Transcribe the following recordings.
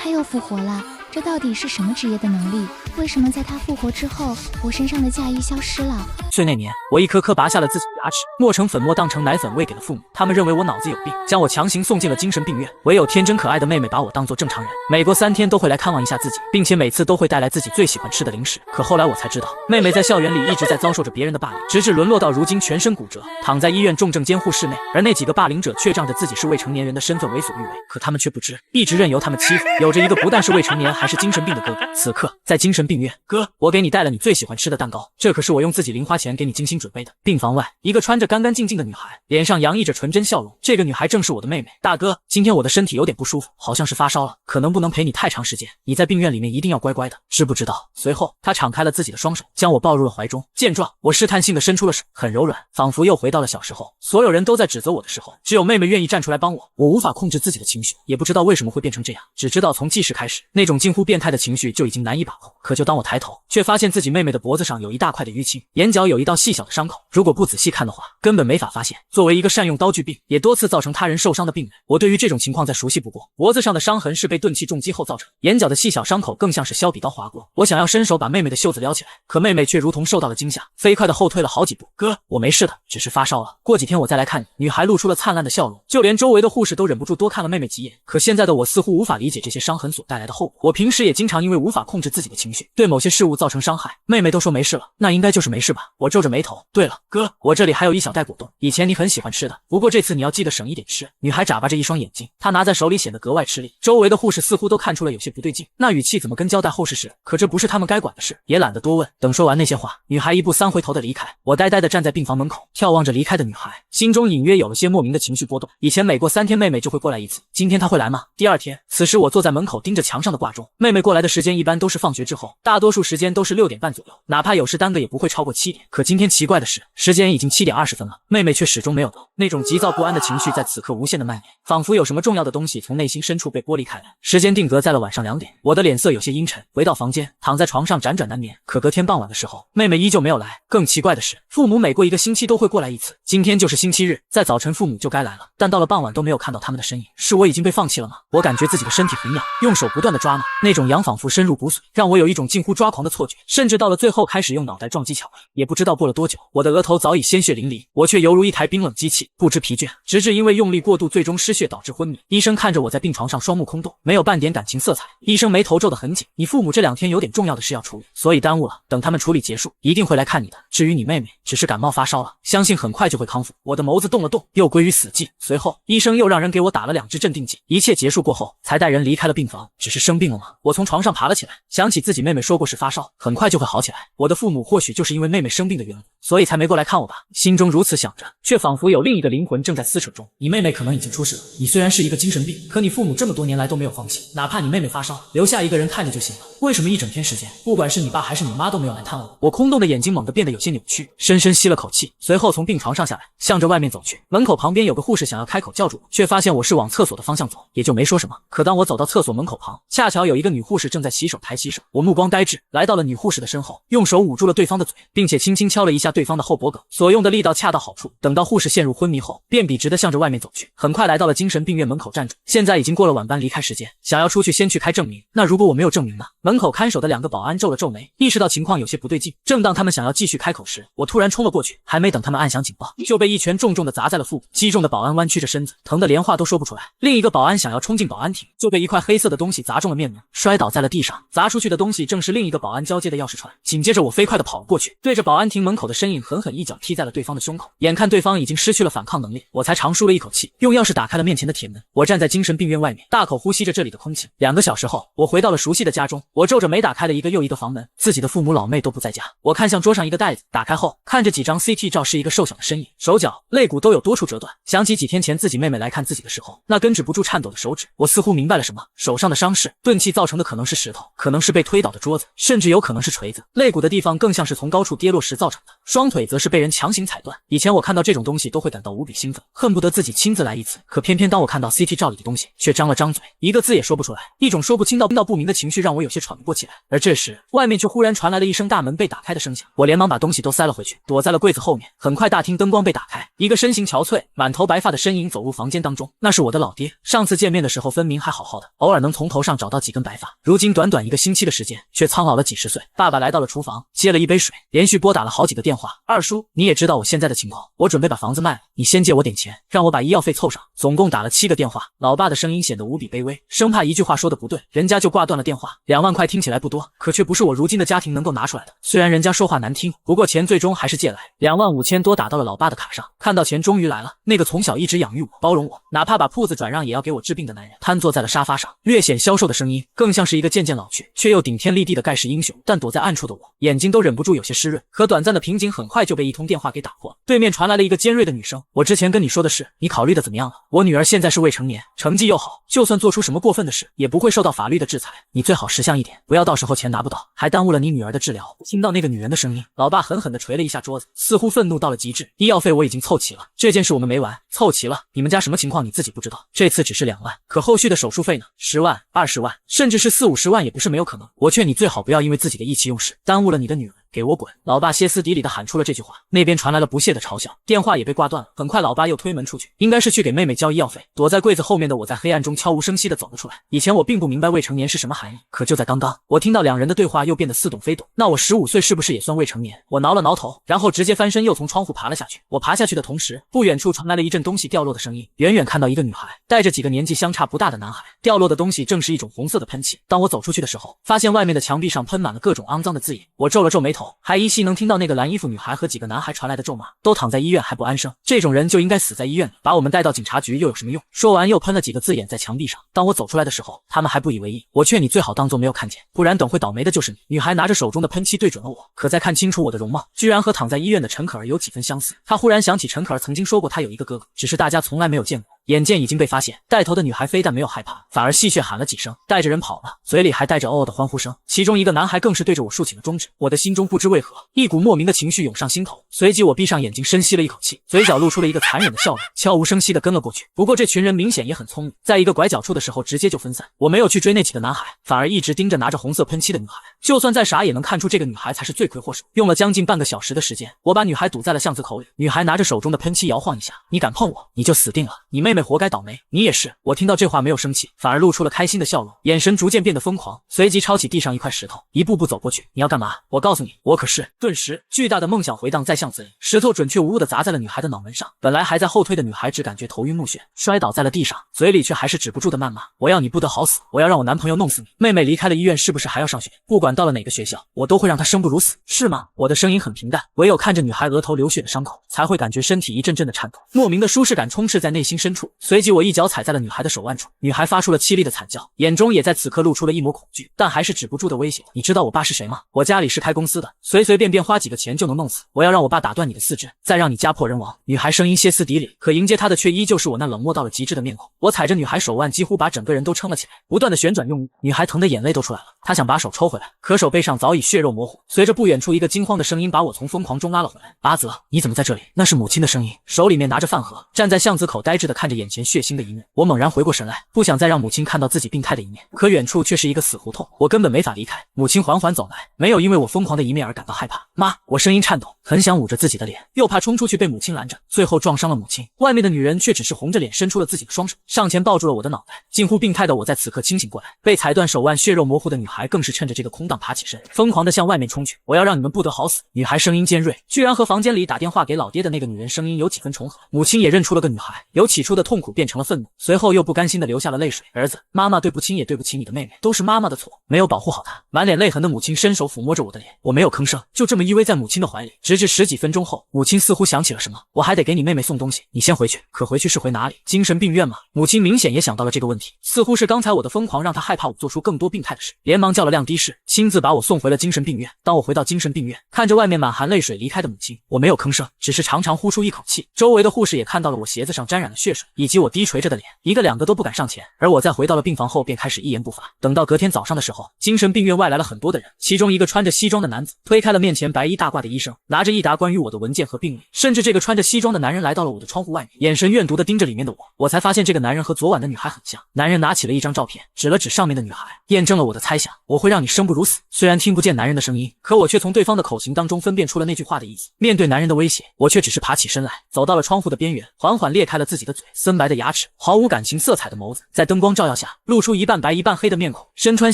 他又复活了，这到底是什么职业的能力？为什么在他复活之后，我身上的嫁衣消失了？岁那年，我一颗颗拔下了自己的牙齿，磨成粉末当成奶粉喂给了父母。他们认为我脑子有病，将我强行送进了精神病院。唯有天真可爱的妹妹把我当作正常人，每隔3天都会来看望一下自己，并且每次都会带来自己最喜欢吃的零食。可后来我才知道，妹妹在校园里一直在遭受着别人的霸凌，直至沦落到如今全身骨折，躺在医院重症监护室内。而那几个霸凌者却仗着自己是未成年人的身份为所欲为，可他们却不知，一直任由他们欺负，有着一个不但是未成年，还是精神病的哥哥。此刻在精神病院，哥，我给你带了你最喜欢吃的蛋糕，这可是我用自己零花钱给你精心准备的。病房外，一个穿着干干净净的女孩，脸上洋溢着纯真笑容。这个女孩正是我的妹妹。大哥，今天我的身体有点不舒服，好像是发烧了，可能不能陪你太长时间，你在病院里面一定要乖乖的，知不知道？随后她敞开了自己的双手，将我抱入了怀中。见状，我试探性的伸出了手，很柔软，仿佛又回到了小时候。所有人都在指责我的时候，只有妹妹愿意站出来帮我。我无法控制自己的情绪，也不知道为什么会变成这样，只知道从记事开始，那种近乎变态的情绪就已经难以把控。可就当我抬头，却发现自己妹妹的脖子上有一大块的淤青，眼角有一道细小的伤口，如果不仔细看的话，根本没法发现。作为一个善用刀具并也多次造成他人受伤的病人，我对于这种情况再熟悉不过。脖子上的伤痕是被钝器重击后造成，眼角的细小伤口更像是削笔刀划过。我想要伸手把妹妹的袖子撩起来，可妹妹却如同受到了惊吓，飞快的后退了好几步。哥，我没事的，只是发烧了，过几天我再来看你。女孩露出了灿烂的笑容，就连周围的护士都忍不住多看了妹妹几眼。可现在的我似乎无法理解这些伤痕所带来的后果。我平时也经常因为无法控制自己的情绪，对某些事物造成伤害。妹妹都说没事了，那应该就是没事吧？我皱着眉头。对了，哥，我这里还有一小袋果冻，以前你很喜欢吃的，不过这次你要记得省一点吃。女孩眨巴着一双眼睛，她拿在手里显得格外吃力。周围的护士似乎都看出了有些不对劲，那语气怎么跟交代后事似的？可这不是他们该管的事，也懒得多问。等说完那些话，女孩一步三回头的离开。我呆呆的站在病房门口，眺望着离开的女孩，心中隐约有了些莫名的情绪波动。以前每过3天妹妹就会过来一次，今天她会来吗？第2天，此时我坐在门口盯着墙上的挂钟，妹妹过来的时间一般都是放学之后，大多数时间都是6点半左右，哪怕有时耽搁也不会超过7点。可今天奇怪的是，时间已经7点20分了，妹妹却始终没有到。那种急躁不安的情绪在此刻无限的蔓延，仿佛有什么重要的东西从内心深处被剥离开来。时间定格在了晚上2点，我的脸色有些阴沉，回到房间，躺在床上辗转难眠。可隔天傍晚的时候，妹妹依旧没有来。更奇怪的是，父母每过1个星期都会过来一次，今天就是星期日，在早晨父母就该来了，但到了傍晚都没有看到他们的身影。是我已经被放弃了吗？我感觉自己的身体很痒，用手不断的抓挠，那种痒仿佛深入骨髓，让我有一种近乎抓狂的错觉，甚至到了最后开始用脑袋撞击巧克力。也不知道过了多久，我的额头早已鲜血淋漓，我却犹如一台冰冷机器，不知疲倦，直至因为用力过度最终失血导致昏迷。医生看着我在病床上双目空洞，没有半点感情色彩。医生眉头皱得很紧，你父母这2天有点重要的事要处理，所以耽误了，等他们处理结束一定会来看你的。至于你妹妹，只是感冒发烧了，相信很快就会康复。我的眸子动了动，又归于死寂。随后医生又让人给我打了2支镇定剂。一切结束过后，才带人离开了病房。只是生病了吗？我从床上爬了起来，想起自己妹妹说过是发烧，很快就会好起来。我的父母或许就是因为妹妹生病的缘故，所以才没过来看我吧。心中如此想着，却仿佛有另一个灵魂正在撕扯中。你妹妹可能已经出事了，你虽然是一个精神病，可你父母这么多年来都没有放弃，哪怕你妹妹发烧，留下一个人看着就行了。为什么一整天时间，不管是你爸还是你妈都没有来探望我？我空洞的眼睛猛地变得有些扭曲，深深吸了口气，随后从病床上下来，向着外面走去。门口旁边有个护士想要开口叫住我，却发现我是往厕所的方向走，也就没说什么。可当我走到厕所门口旁，恰巧有一个女护士正在洗手台洗手，我目光呆滞，来到了女护士的身后，用手捂住了对方的嘴，并且轻轻敲了一下对方的后脖梗，所用的力道恰到好处。等到护士陷入昏迷后，便笔直地向着外面走去，很快来到了精神病院门口站住。现在已经过了晚班离开时间，想要出去先去开证明。那如果我没有证明呢？门口看守的2个保安皱了皱眉，意识到情况有些不对劲。正当他们想要继续开口时，我突然冲了过去，还没等他们按响警报，就被一拳重重地砸在了腹部。击中的保安弯曲着身子，疼得连话都说不出来。另一个保安想要冲进保安亭，就被一块黑色的东西砸中了面门，摔倒在了地上。砸出去的东西正是另一个保安交接的钥匙串。紧接着我飞快地跑了过去，对着保安亭门口的身影狠狠一脚踢在了对方的胸口。眼看对方已经失去了反抗能力，我才长舒了一口气，用钥匙打开了面前的铁门。我站在精神病院外面，大口呼吸着这里的空气。2个小时后，我回到了熟悉的家中。我皱着眉打开了一个又一个房门，自己的父母老妹都不在家。我看向桌上一个袋子，打开后看着几张 CT 照，是一个瘦小的身影，手脚肋骨都有多处折断。想起几天前自己妹妹来看自己的时候，那根止不住颤抖的手指，我似乎明白了什么。手上的伤势，钝器造成的可能是石头，可能是被推倒。倒的桌子，甚至有可能是锤子。肋骨的地方更像是从高处跌落时造成的，双腿则是被人强行踩断。以前我看到这种东西都会感到无比兴奋，恨不得自己亲自来一次。可偏偏当我看到 CT 照里的东西，却张了张嘴，一个字也说不出来，一种说不清道不明的情绪让我有些喘不过气来。而这时，外面却忽然传来了一声大门被打开的声响，我连忙把东西都塞了回去，躲在了柜子后面。很快，大厅灯光被打开，一个身形憔悴、满头白发的身影走入房间当中。那是我的老爹，上次见面的时候分明还好好的，偶尔能从头上找到几根白发，如今短短1个星期的时间，却苍老了几十岁。爸爸来到了厨房，接了一杯水，连续拨打了好几个电话。二叔，你也知道我现在的情况，我准备把房子卖了，你先借我点钱，让我把医药费凑上。总共打了7个电话，老爸的声音显得无比卑微，生怕一句话说的不对，人家就挂断了电话。2万块听起来不多，可却不是我如今的家庭能够拿出来的。虽然人家说话难听，不过钱最终还是借来，2万5千多打到了老爸的卡上。看到钱终于来了，那个从小一直养育我、包容我，哪怕把铺子转让也要给我治病的男人，瘫坐在了沙发上，略显消瘦的声音，更像是一个渐渐老去却又顶天立地的盖世英雄。但躲在暗处的我，眼睛都忍不住有些湿润。可短暂的平静很快就被一通电话给打破了，对面传来了一个尖锐的女声：“我之前跟你说的事，你考虑的怎么样了？我女儿现在是未成年，成绩又好，就算做出什么过分的事，也不会受到法律的制裁。你最好识相一点，不要到时候钱拿不到，还耽误了你女儿的治疗。”听到那个女人的声音，老爸狠狠地捶了一下桌子，似乎愤怒到了极致。医药费我已经凑齐了，这件事我们没完，凑齐了，你们家什么情况你自己不知道，这次只是2万，可后续的手术费呢？10万、20万，甚至是40-50万也不是没有可能。我劝你最好不要因为自己的意气用事，耽误了你的女儿。给我滚！老爸歇斯底里地喊出了这句话，那边传来了不屑的嘲笑，电话也被挂断了。很快，老爸又推门出去，应该是去给妹妹交医药费。躲在柜子后面的我在黑暗中悄无声息地走了出来。以前我并不明白未成年是什么含义，可就在刚刚，我听到2人的对话又变得似懂非懂。那我15岁是不是也算未成年？我挠了挠头，然后直接翻身又从窗户爬了下去。我爬下去的同时，不远处传来了一阵东西掉落的声音，远远看到一个女孩带着几个年纪相差不大的男孩，掉落的东西正是一种红色的喷气。当我走出去的时候，发现外面的墙壁上喷满了各种肮脏的字眼。我皱了皱眉头，还依稀能听到那个蓝衣服女孩和几个男孩传来的咒骂，都躺在医院还不安生，这种人就应该死在医院里，把我们带到警察局又有什么用？说完又喷了几个字眼在墙壁上。当我走出来的时候，他们还不以为意。我劝你最好当作没有看见，不然等会倒霉的就是你。女孩拿着手中的喷漆对准了我，可再看清楚我的容貌，居然和躺在医院的陈可儿有几分相似。她忽然想起陈可儿曾经说过她有一个哥哥，只是大家从来没有见过。眼见已经被发现，带头的女孩非但没有害怕，反而戏谑喊了几声，带着人跑了，嘴里还带着哦哦的欢呼声。其中一个男孩更是对着我竖起了中指。我的心中不知为何，一股莫名的情绪涌上心头，随即我闭上眼睛深吸了一口气，嘴角露出了一个残忍的笑容，悄无声息地跟了过去。不过这群人明显也很聪明，在一个拐角处的时候直接就分散。我没有去追那几个男孩，反而一直盯着拿着红色喷漆的女孩，就算再傻也能看出这个女孩才是罪魁祸首。用了将近半个小时的时间，我把女孩堵在了巷子口里。女孩拿着手中的喷漆摇晃一下，你敢碰我，你就死定了，你妹妹活该倒霉，你也是。我听到这话没有生气，反而露出了开心的笑容，眼神逐渐变得疯狂，随即抄起地上一块石头，一步步走过去。你要干嘛？我告诉你，我可是……顿时，巨大的梦想回荡在巷子里，石头准确无误地砸在了女孩的脑门上。本来还在后退的女孩只感觉头晕目眩，摔倒在了地上，嘴里却还是止不住的谩骂：我要你不得好死，我要让我男朋友弄死你。妹妹离开了医院，是不是还要上学？不管到了哪个学校，我都会让她生不如死，是吗？我的声音很平淡，唯有看着女孩额头流血的伤口，才会感觉身体一阵阵的颤抖，莫名的舒适感充斥在内心深处。随即我一脚踩在了女孩的手腕处，女孩发出了凄厉的惨叫，眼中也在此刻露出了一抹恐惧，但还是止不住的威胁：你知道我爸是谁吗？我家里是开公司的，随随便便花几个钱就能弄死，我要让我爸打断你的四肢，再让你家破人亡。女孩声音歇斯底里，可迎接她的却依旧是我那冷漠到了极致的面孔。我踩着女孩手腕，几乎把整个人都撑了起来，不断的旋转用力，女孩疼的眼泪都出来了，她想把手抽回来，可手背上早已血肉模糊。随着不远处一个惊慌的声音把我从疯狂中拉了回来：阿泽，你怎么在这里？那是母亲的声音，手里面拿着饭盒，站在巷子口呆滞的看着眼前血腥的一幕。我猛然回过神来，不想再让母亲看到自己病态的一面，可远处却是一个死胡同，我根本没法离开。母亲缓缓走来，没有因为我疯狂的一面而感到害怕。妈，我声音颤抖，很想捂着自己的脸，又怕冲出去被母亲拦着，最后撞伤了母亲。外面的女人却只是红着脸伸出了自己的双手，上前抱住了我的脑袋。近乎病态的我在此刻清醒过来，被踩断手腕血肉模糊的女孩更是趁着这个空档爬起身，疯狂地向外面冲去。我要让你们不得好死！女孩声音尖锐，居然和房间里打电话给老爹的那个女人声音有几分重合。母亲也认出了个女孩，由起初的痛苦变成了愤怒，随后又不甘心地流下了泪水。儿子，妈妈对不亲也对不起你的妹妹，都是妈妈的错，没有保护好她。满脸泪痕的母亲伸手抚摸着我的脸，我没有吭声，就这么依偎在母亲的怀里，直至10几分钟后，母亲似乎想起了什么，我还得给你妹妹送东西，你先回去。可回去是回哪里？精神病院吗？母亲明显也想到了这个问题，似乎是刚才我的疯狂让她害怕我做出更多病态的事，连忙叫了辆的士，亲自把我送回了精神病院。当我回到精神病院，看着外面满含泪水离开的母亲，我没有吭声，只是长长呼出一口气。周围的护士也看到了我鞋子上沾染了血水，以及我低垂着的脸，一个两个都不敢上前。而我在回到了病房后便开始一言不发。等到隔天早上的时候，精神病院外来了很多的人，其中一个穿着西装的男子推开了面前白衣大褂的医生，拿着一沓关于我的文件和病历，甚至这个穿着西装的男人来到了我的窗户外面，眼神怨毒地盯着里面的我。我才发现这个男人和昨晚的女孩很像。男人拿起了一张照片，指了指上面的女孩，验证了我的猜想，我会让你生不如死。虽然听不见男人的声音，可我却从对方的口型当中分辨出了那句话的意思。面对男人的威胁，我却只是爬起身来，走到了窗户的边缘，缓缓裂开了自己的嘴。森白的牙齿，毫无感情色彩的眸子，在灯光照耀下露出一半白一半黑的面孔。身穿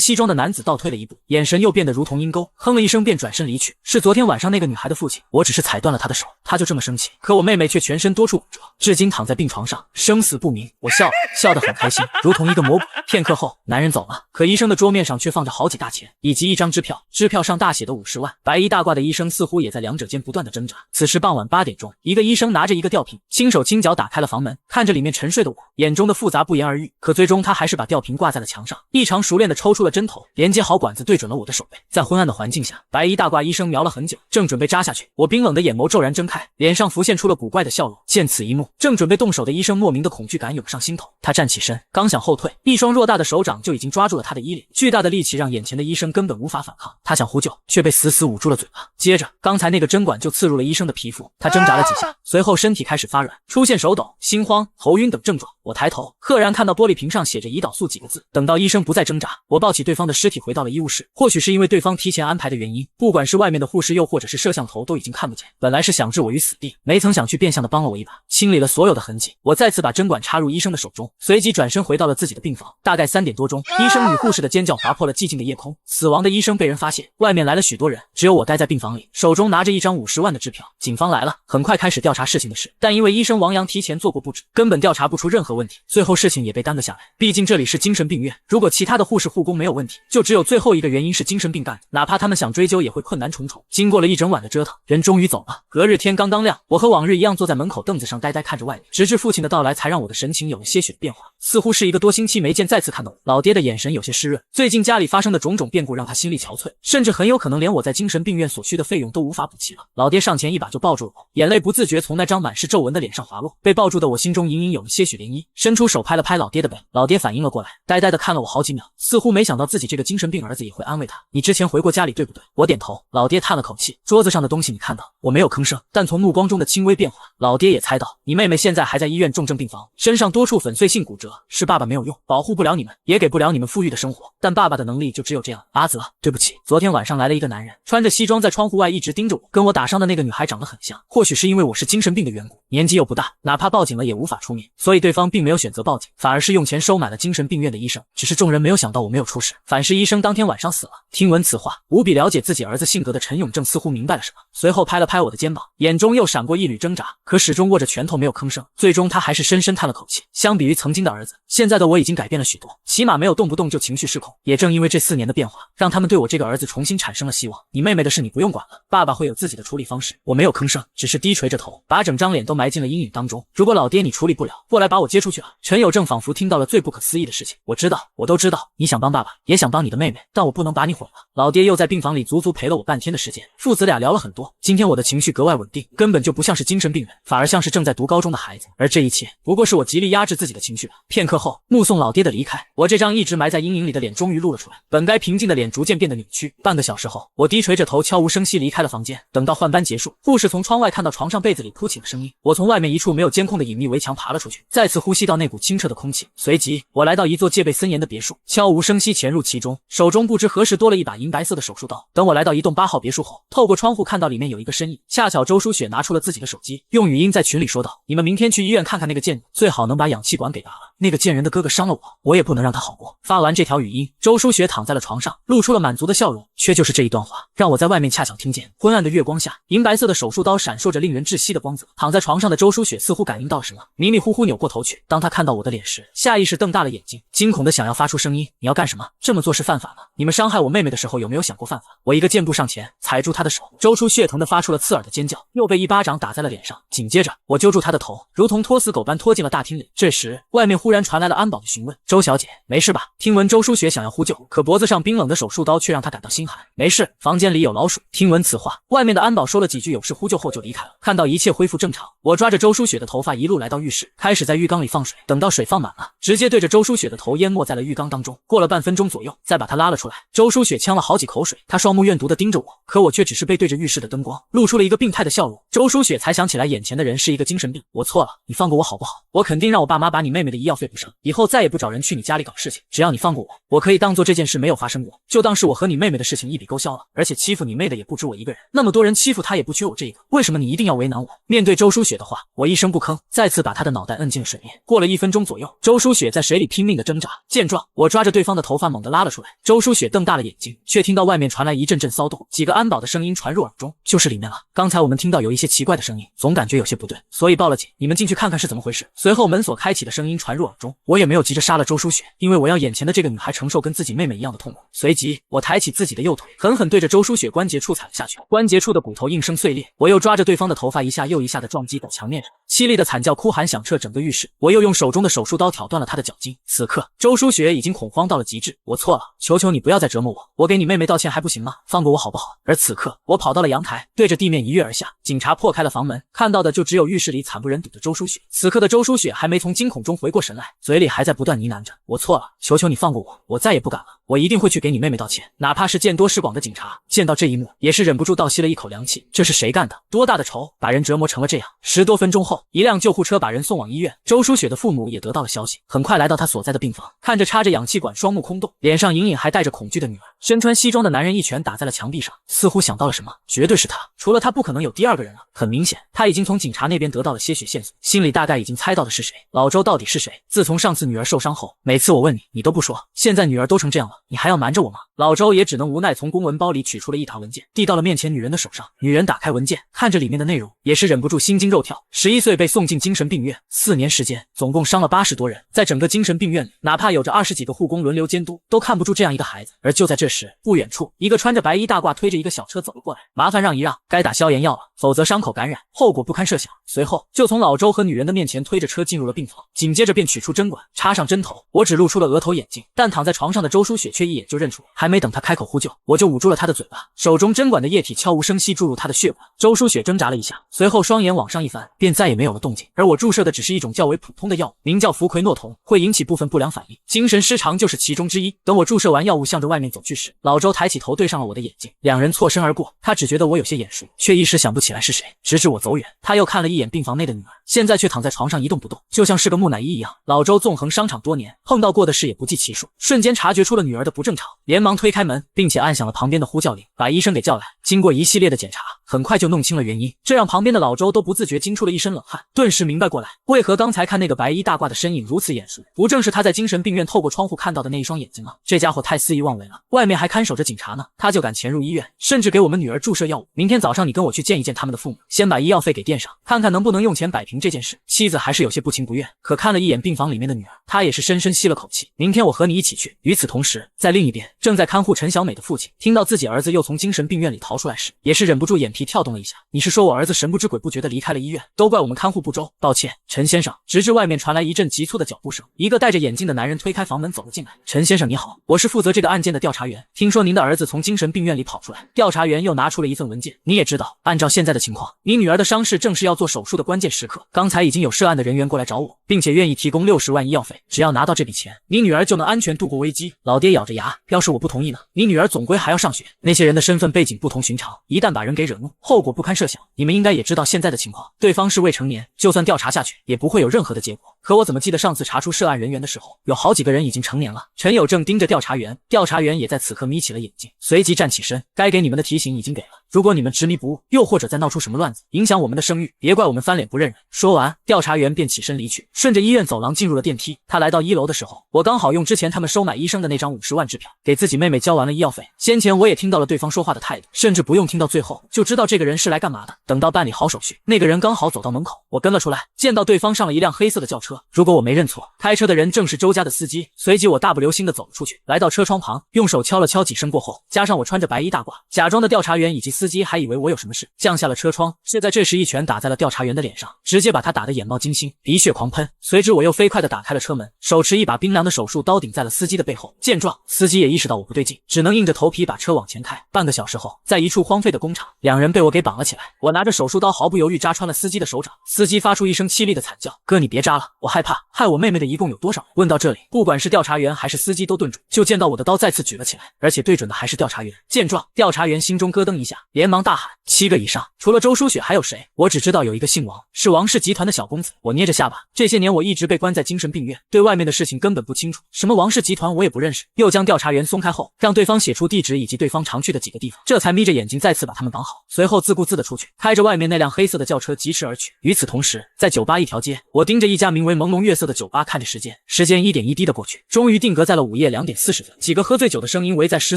西装的男子倒退了一步，眼神又变得如同鹰钩，哼了一声便转身离去。是昨天晚上那个女孩的父亲，我只是踩断了他的手，他就这么生气。可我妹妹却全身多处骨折，至今躺在病床上，生死不明。我笑得很开心，如同一个魔鬼。片刻后，男人走了，可医生的桌面上却放着好几大钱，以及一张支票，支票上大写的50万。白衣大褂的医生似乎也在两者间不断的挣扎。此时傍晚8点钟，一个医生拿着一个吊瓶，轻手轻脚打开了房门，看着里面沉睡的我，眼中的复杂不言而喻。可最终他还是把吊瓶挂在了墙上，异常熟练的抽出了针头，连接好管子对准了我的手背。在昏暗的环境下，白衣大褂医生瞄了很久，正准备扎下去，我冰冷的眼眸骤然睁开，脸上浮现出了古怪的笑容。见此一幕，正准备动手的医生莫名的恐惧感涌上心头，他站起身，刚想后退，一双偌大的手掌就已经抓住了他的衣领，巨大的力气让眼前的医生根本无法反抗。他想呼救，却被死死捂住了嘴巴。接着，刚才那个针管就刺入了医生的皮肤，他挣扎了几下，随后身体开始发软，出现手抖、心慌、头晕等症状。我抬头，赫然看到玻璃瓶上写着胰岛素几个字。等到医生不再挣扎，我抱起对方的尸体回到了医务室。或许是因为对方提前安排的原因，不管是外面的护士又或者是摄像头都已经看不见。本来是想置我于死地，没曾想去变相的帮了我一把，清理了所有的痕迹。我再次把针管插入医生的手中，随即转身回到了自己的病房。大概3点多钟，医生与护士的尖叫划破了寂静的夜空。死亡的医生被人发现，外面来了许多人，只有我待在病房里，手中拿着一张50万的支票。警方来了，很快开始调查事情的事，但因为医生王阳提前做过布置，根本调查不出任何问题。最后事情也被耽搁下来，毕竟这里是精神病院，如果其他的护士护工没有问题，就只有最后一个原因是精神病干的，哪怕他们想追究也会困难重重。经过了一整晚的折腾，人终于走了。隔日天刚刚亮，我和往日一样坐在门口凳子上呆呆看着外面，直至父亲的到来才让我的神情有了些许的变化，似乎是一个多星期没见再次看到我。老爹的眼神有些湿润，最近家里发生的种种变故让他心力憔悴，甚至很有可能连我在精神病院所需的费用都无法补齐了。老爹上前一把就抱住了我，眼泪不自觉从那张满是皱纹的脸上滑落，被抱住的我心中隐隐有了些许涟漪，伸出手拍了拍老爹的背。老爹反应了过来，呆呆地看了我好几秒，似乎没想到自己这个精神病儿子也会安慰他。你之前回过家里对不对？我点头。老爹叹了口气，桌子上的东西你看到？我没有吭声，但从目光中的轻微变化，老爹也猜到，你妹妹现在还在医院重症病房，身上多处粉碎性骨折，是爸爸没有用，保护不了你们，也给不了你们富裕的生活，但爸爸的能力就只有这样。阿泽，对不起，昨天晚上来了一个男人，穿着西装在窗户外一直盯着我，跟我打伤的那个女孩长得很像，或许是因为我是精神病的缘故，年纪又不大，哪怕报警了也无法出面，所以对方并没有选择报警，反而是用钱收买了精神病院的医生。只是众人没有想到我没有出事，反是医生当天晚上死了。听闻此话，无比了解自己儿子性格的陈永正似乎明白了什么，随后拍了拍我的肩膀，眼中又闪过一缕挣扎，可始终握着拳头没有吭声。最终他还是深深叹了口气，相比于曾经的儿子，现在的我已经改变了许多，起码没有动不动就情绪失控。也正因为这4年的变化，让他们对我这个儿子重新产生了希望。你妹妹的事你不用管了，爸爸会有自己的处理方式。我没有吭声，只是低垂着头，把整张脸都埋进了阴影当中。如果老爹你处理不了，过来把我接出去啊！陈友正仿佛听到了最不可思议的事情。我知道，我都知道，你想帮爸爸，也想帮你的妹妹，但我不能把你毁了。老爹又在病房里足足陪了我半天的时间，父子俩聊了很多。今天我的情绪格外稳定，根本就不像是精神病人，反而像是正在读高中的孩子。而这一切不过是我极力压制自己的情绪吧。片刻后，目送老爹的离开，我这张一直埋在阴影里的脸终于露了出来，本该平静的脸逐渐变得扭曲。半个小时后，我低垂着头悄无声息离开了房间。等到换班结束，护士从窗外看到床上被子里扑起了声音，我从外面一处没有监控的隐秘围墙爬了出去，再次呼吸到那股清澈的空气。随即我来到一座戒备森严的别墅，悄无声息潜入其中，手中不知何时多了一把银白色的手术刀。等我来到一栋8号别墅后，透过窗户看到里面有一个身影，恰巧周书雪拿出了自己的手机，用语音在群里说道：你们明天去医院看看那个贱女，最好能把氧气管给拔了，那个贱人的哥哥伤了我，我也不能让他好过。发完这条语音，周书雪躺在了床上，露出了满足的笑容，却就是这一段话让我在外面恰巧听见。昏暗的月光下，银白色的手术刀闪烁着令人窒息的光泽，躺在床上的周书雪似乎感应到什么，迷迷糊糊扭过头去。当她看到我的脸时，下意识瞪大了眼睛，惊恐的想要发出声音：你要干什么？这么做是犯法吗？你们伤害我妹妹的时候有没有想过犯法？我一个箭步上前，踩住她的手，周书血疼的发出了刺耳的尖叫，又被一巴掌打在了脸上。紧接着我揪住她的头，如同拖死狗般拖进了大厅里。这时外面忽然传来了安保的询问：周小姐，没事吧？听闻周书雪想要呼救，可脖子上冰冷的手术刀却让她感到心寒。没事，房间里有老鼠。听闻此话，外面的安保说了几句有事呼救后就离开了。看到一切恢复正常，我抓着周书雪的头发一路来到浴室，开始在浴缸里放水，等到水放满了，直接对着周书雪的头淹没在了浴缸当中。过了半分钟左右，再把她拉了出来。周书雪呛了好几口水，她双目怨毒地盯着我，可我却只是背对着浴室的灯光，露出了一个病态的笑容。周书雪才想起来眼前的人是一个精神病，我错了，你放过我好不好？我肯定让我爸妈把你妹妹的医药费补上，以后再也不找人去你家里搞事情。只要你放过我，我可以当做这件事没有发生过，就当是我和你妹妹的事情一笔勾销了。而且欺负你妹的也不止我一个人，那么多人欺负她也不缺我这一个，为什么你一定要为难我？面对周书雪的话，我一声不吭，再次把她的脑袋摁进了水面。过了1分钟左右，周书雪在水里拼命的挣扎，见状，我抓着对方的头发猛地拉了出来。周书雪瞪大了眼睛，却听到外面传来一阵阵骚动，几个安保的声音传入耳中，就是里面了。刚才我们听到有一些奇怪的声音，总感觉有些不对，所以报了警，你们进去看看是怎么回事。随后门锁开启的声音传入耳中，我也没有急着杀了周书雪，因为我要眼前的这个女孩承受跟自己妹妹一样的痛苦。随即我抬起自己的右腿，狠狠对着周书雪关节处踩了下去，关节处的骨头应声碎裂。我又抓着对方的头发一下又一下的撞击在墙面上，凄厉的惨叫哭喊响彻整个浴室。我又用手中的手术刀挑断了她的脚筋。此刻周书雪已经恐慌到了极致，我错了，求求你不要再折磨我，我给你妹妹道歉还不行吗？放过我好不好？而此刻我跑到了阳台，对着地面一跃而下。警察破开了房门，看到的就只有浴室里惨不忍睹的周书雪。此刻的周书雪还没从惊恐中回过神来，嘴里还在不断呢喃着，我错了，求求你放过我，我再也不敢了，我一定会去给你妹妹道歉。哪怕是见多识广的警察见到这一幕也是忍不住倒吸了一口凉气，这是谁干的？多大的仇，把人折磨成了这样。10多分钟后，一辆救护车把人送往医院，周书雪的父母也得到了消息，很快来到她所在的病房，看着插着氧气管双目空洞，脸上隐隐还带着恐惧的女儿，身穿西装的男人一拳打在了墙壁上，似乎想到了什么，绝对是他，除了他不可能有第二个人了。很明显他已经从警察那边得到了些许线索，心里大概已经猜到的是谁，老周到底是谁？自从上次女儿受伤后，每次我问你，你都不说，现在女儿都成这样了，你还要瞒着我吗？老周也只能无奈从公文包里取出了一沓文件，递到了面前女人的手上。女人打开文件，看着里面的内容，也是忍不住心惊肉跳。11岁被送进精神病院，4年时间总共伤了80多人，在整个精神病院里，哪怕有着20几个护工轮流监督，都看不住这样一个孩子。而就在这时，不远处一个穿着白衣大褂推着一个小车走了过来，麻烦让一让，该打消炎药了，否则伤口感染，后果不堪设想。随后就从老周和女人的面前推着车进入了病房，紧接着便取出针管插上针头。我只露出了额头眼睛，但躺在床上的周书雪却一眼就认出我，还没等她开口呼救，我就捂住了她的嘴巴，手中针管的液体悄无声息注入她的血管。周书雪挣扎了一下，随后双眼往上一翻，便再也没有了动静。而我注射的只是一种较为普通的药物，名叫福奎诺酮，会引起部分不良反应，精神失常就是其中之一。等我注射完药物向着外面走去时，老周抬起头对上了我的眼睛，两人错身而过。他只觉得我有些眼熟，却一时想不起来是谁。直至我走远，他又看了一眼病房内的女儿，现在却躺在床上一动不动，就像是个木乃伊一样。老周纵横商场多年，碰到过的事也不计其数，瞬间察觉出了女儿的不正常，连忙推开门，并且按响了旁边的呼叫铃，把医生给叫来。经过一系列的检查，很快就弄清了原因，这让旁边的老周都不自觉惊出了一身冷汗，顿时明白过来，为何刚才看那个白衣大褂的身影如此眼熟，不正是他在精神病院透过窗户看到的那一双眼睛吗？这家伙太肆意妄为了，外面还看守着警察呢，他就敢潜入医院，甚至给我们女儿注射药物。明天早上你跟我去见一见他们的父母，先把医药费给垫上，看看能不能用钱摆平这件事。妻子还是有些不情不愿，可看了一眼病房里面的女儿，她也是深深吸了口气。明天我和你一起去。与此同时，在另一边，正在看护陈小美的父亲听到自己儿子又从精神病院里逃出来时，也是忍不住眼皮跳动了一下。你是说我儿子神不知鬼不觉地离开了医院，都怪我们看护不周？抱歉，陈先生。直至外面传来一阵急促的脚步声，一个戴着眼镜的男人推开房门走了进来。陈先生你好，我是负责这个案件的调查员，听说您的儿子从精神病院里跑出来。调查员又拿出了一份文件，你也知道，按照现在的情况，你女儿的伤势正是要做手术的关键时刻，刚才已经有涉案的人员过来找我，并且愿意提供60万医药费，只要拿到这笔钱，你女儿就能安全度过危机。老爹咬着牙，要是我不同意呢？你女儿总归还要上学，那些人的身份背景不同寻常，一旦把人给惹怒，后果不堪设想。你们应该也知道现在的情况，对方是未成年，就算调查下去，也不会有任何的结果。可我怎么记得上次查出涉案人员的时候，有好几个人已经成年了？陈有正盯着调查员，调查员也在此刻眯起了眼睛，随即站起身，该给你们的提醒已经给了，如果你们执迷不悟，又或者再闹出什么乱子，影响我们的声誉，别怪我们翻脸不认人。说完，调查员便起身离去，顺着医院走廊进入了电梯。他来到1楼的时候，我刚好用之前他们收买医生的那张50万支票，给自己妹妹交完了医药费。先前我也听到了对方说话的态度，甚至不用听到最后，就知道这个人是来干嘛的。等到办理好手续，那个人刚好走到门口，我跟了出来，见到对方上了一辆黑色的轿车，车。如果我没认错，开车的人正是周家的司机。随即我大步流星地走了出去，来到车窗旁，用手敲了敲几声过后，加上我穿着白衣大褂，假装的调查员以及司机还以为我有什么事，降下了车窗。是在这时一拳打在了调查员的脸上，直接把他打得眼冒金星，鼻血狂喷。随之我又飞快地打开了车门，手持一把冰凉的手术刀顶在了司机的背后。见状，司机也意识到我不对劲，只能硬着头皮把车往前开。半个小时后，在一处荒废的工厂，两人被我给绑了起来。我拿着手术刀毫不犹豫扎穿了司机的手掌，司机发出一声凄厉的惨叫：“哥，你别扎了，我害怕，害我妹妹的一共有多少人？”问到这里，不管是调查员还是司机都顿住，就见到我的刀再次举了起来，而且对准的还是调查员。见状，调查员心中咯噔一下，连忙大喊：“7个以上！除了周书雪还有谁？”我只知道有一个姓王，是王氏集团的小公子。我捏着下巴，这些年我一直被关在精神病院，对外面的事情根本不清楚，什么王氏集团我也不认识。又将调查员松开后，让对方写出地址以及对方常去的几个地方，这才眯着眼睛再次把他们绑好，随后自顾自的出去，开着外面那辆黑色的轿车疾驰而去。与此同时，在酒吧一条街，我盯着一家名为朦胧月色的酒吧看着时间，时间一点一滴的过去，终于定格在了午夜2点40分。几个喝醉酒的声音围在14、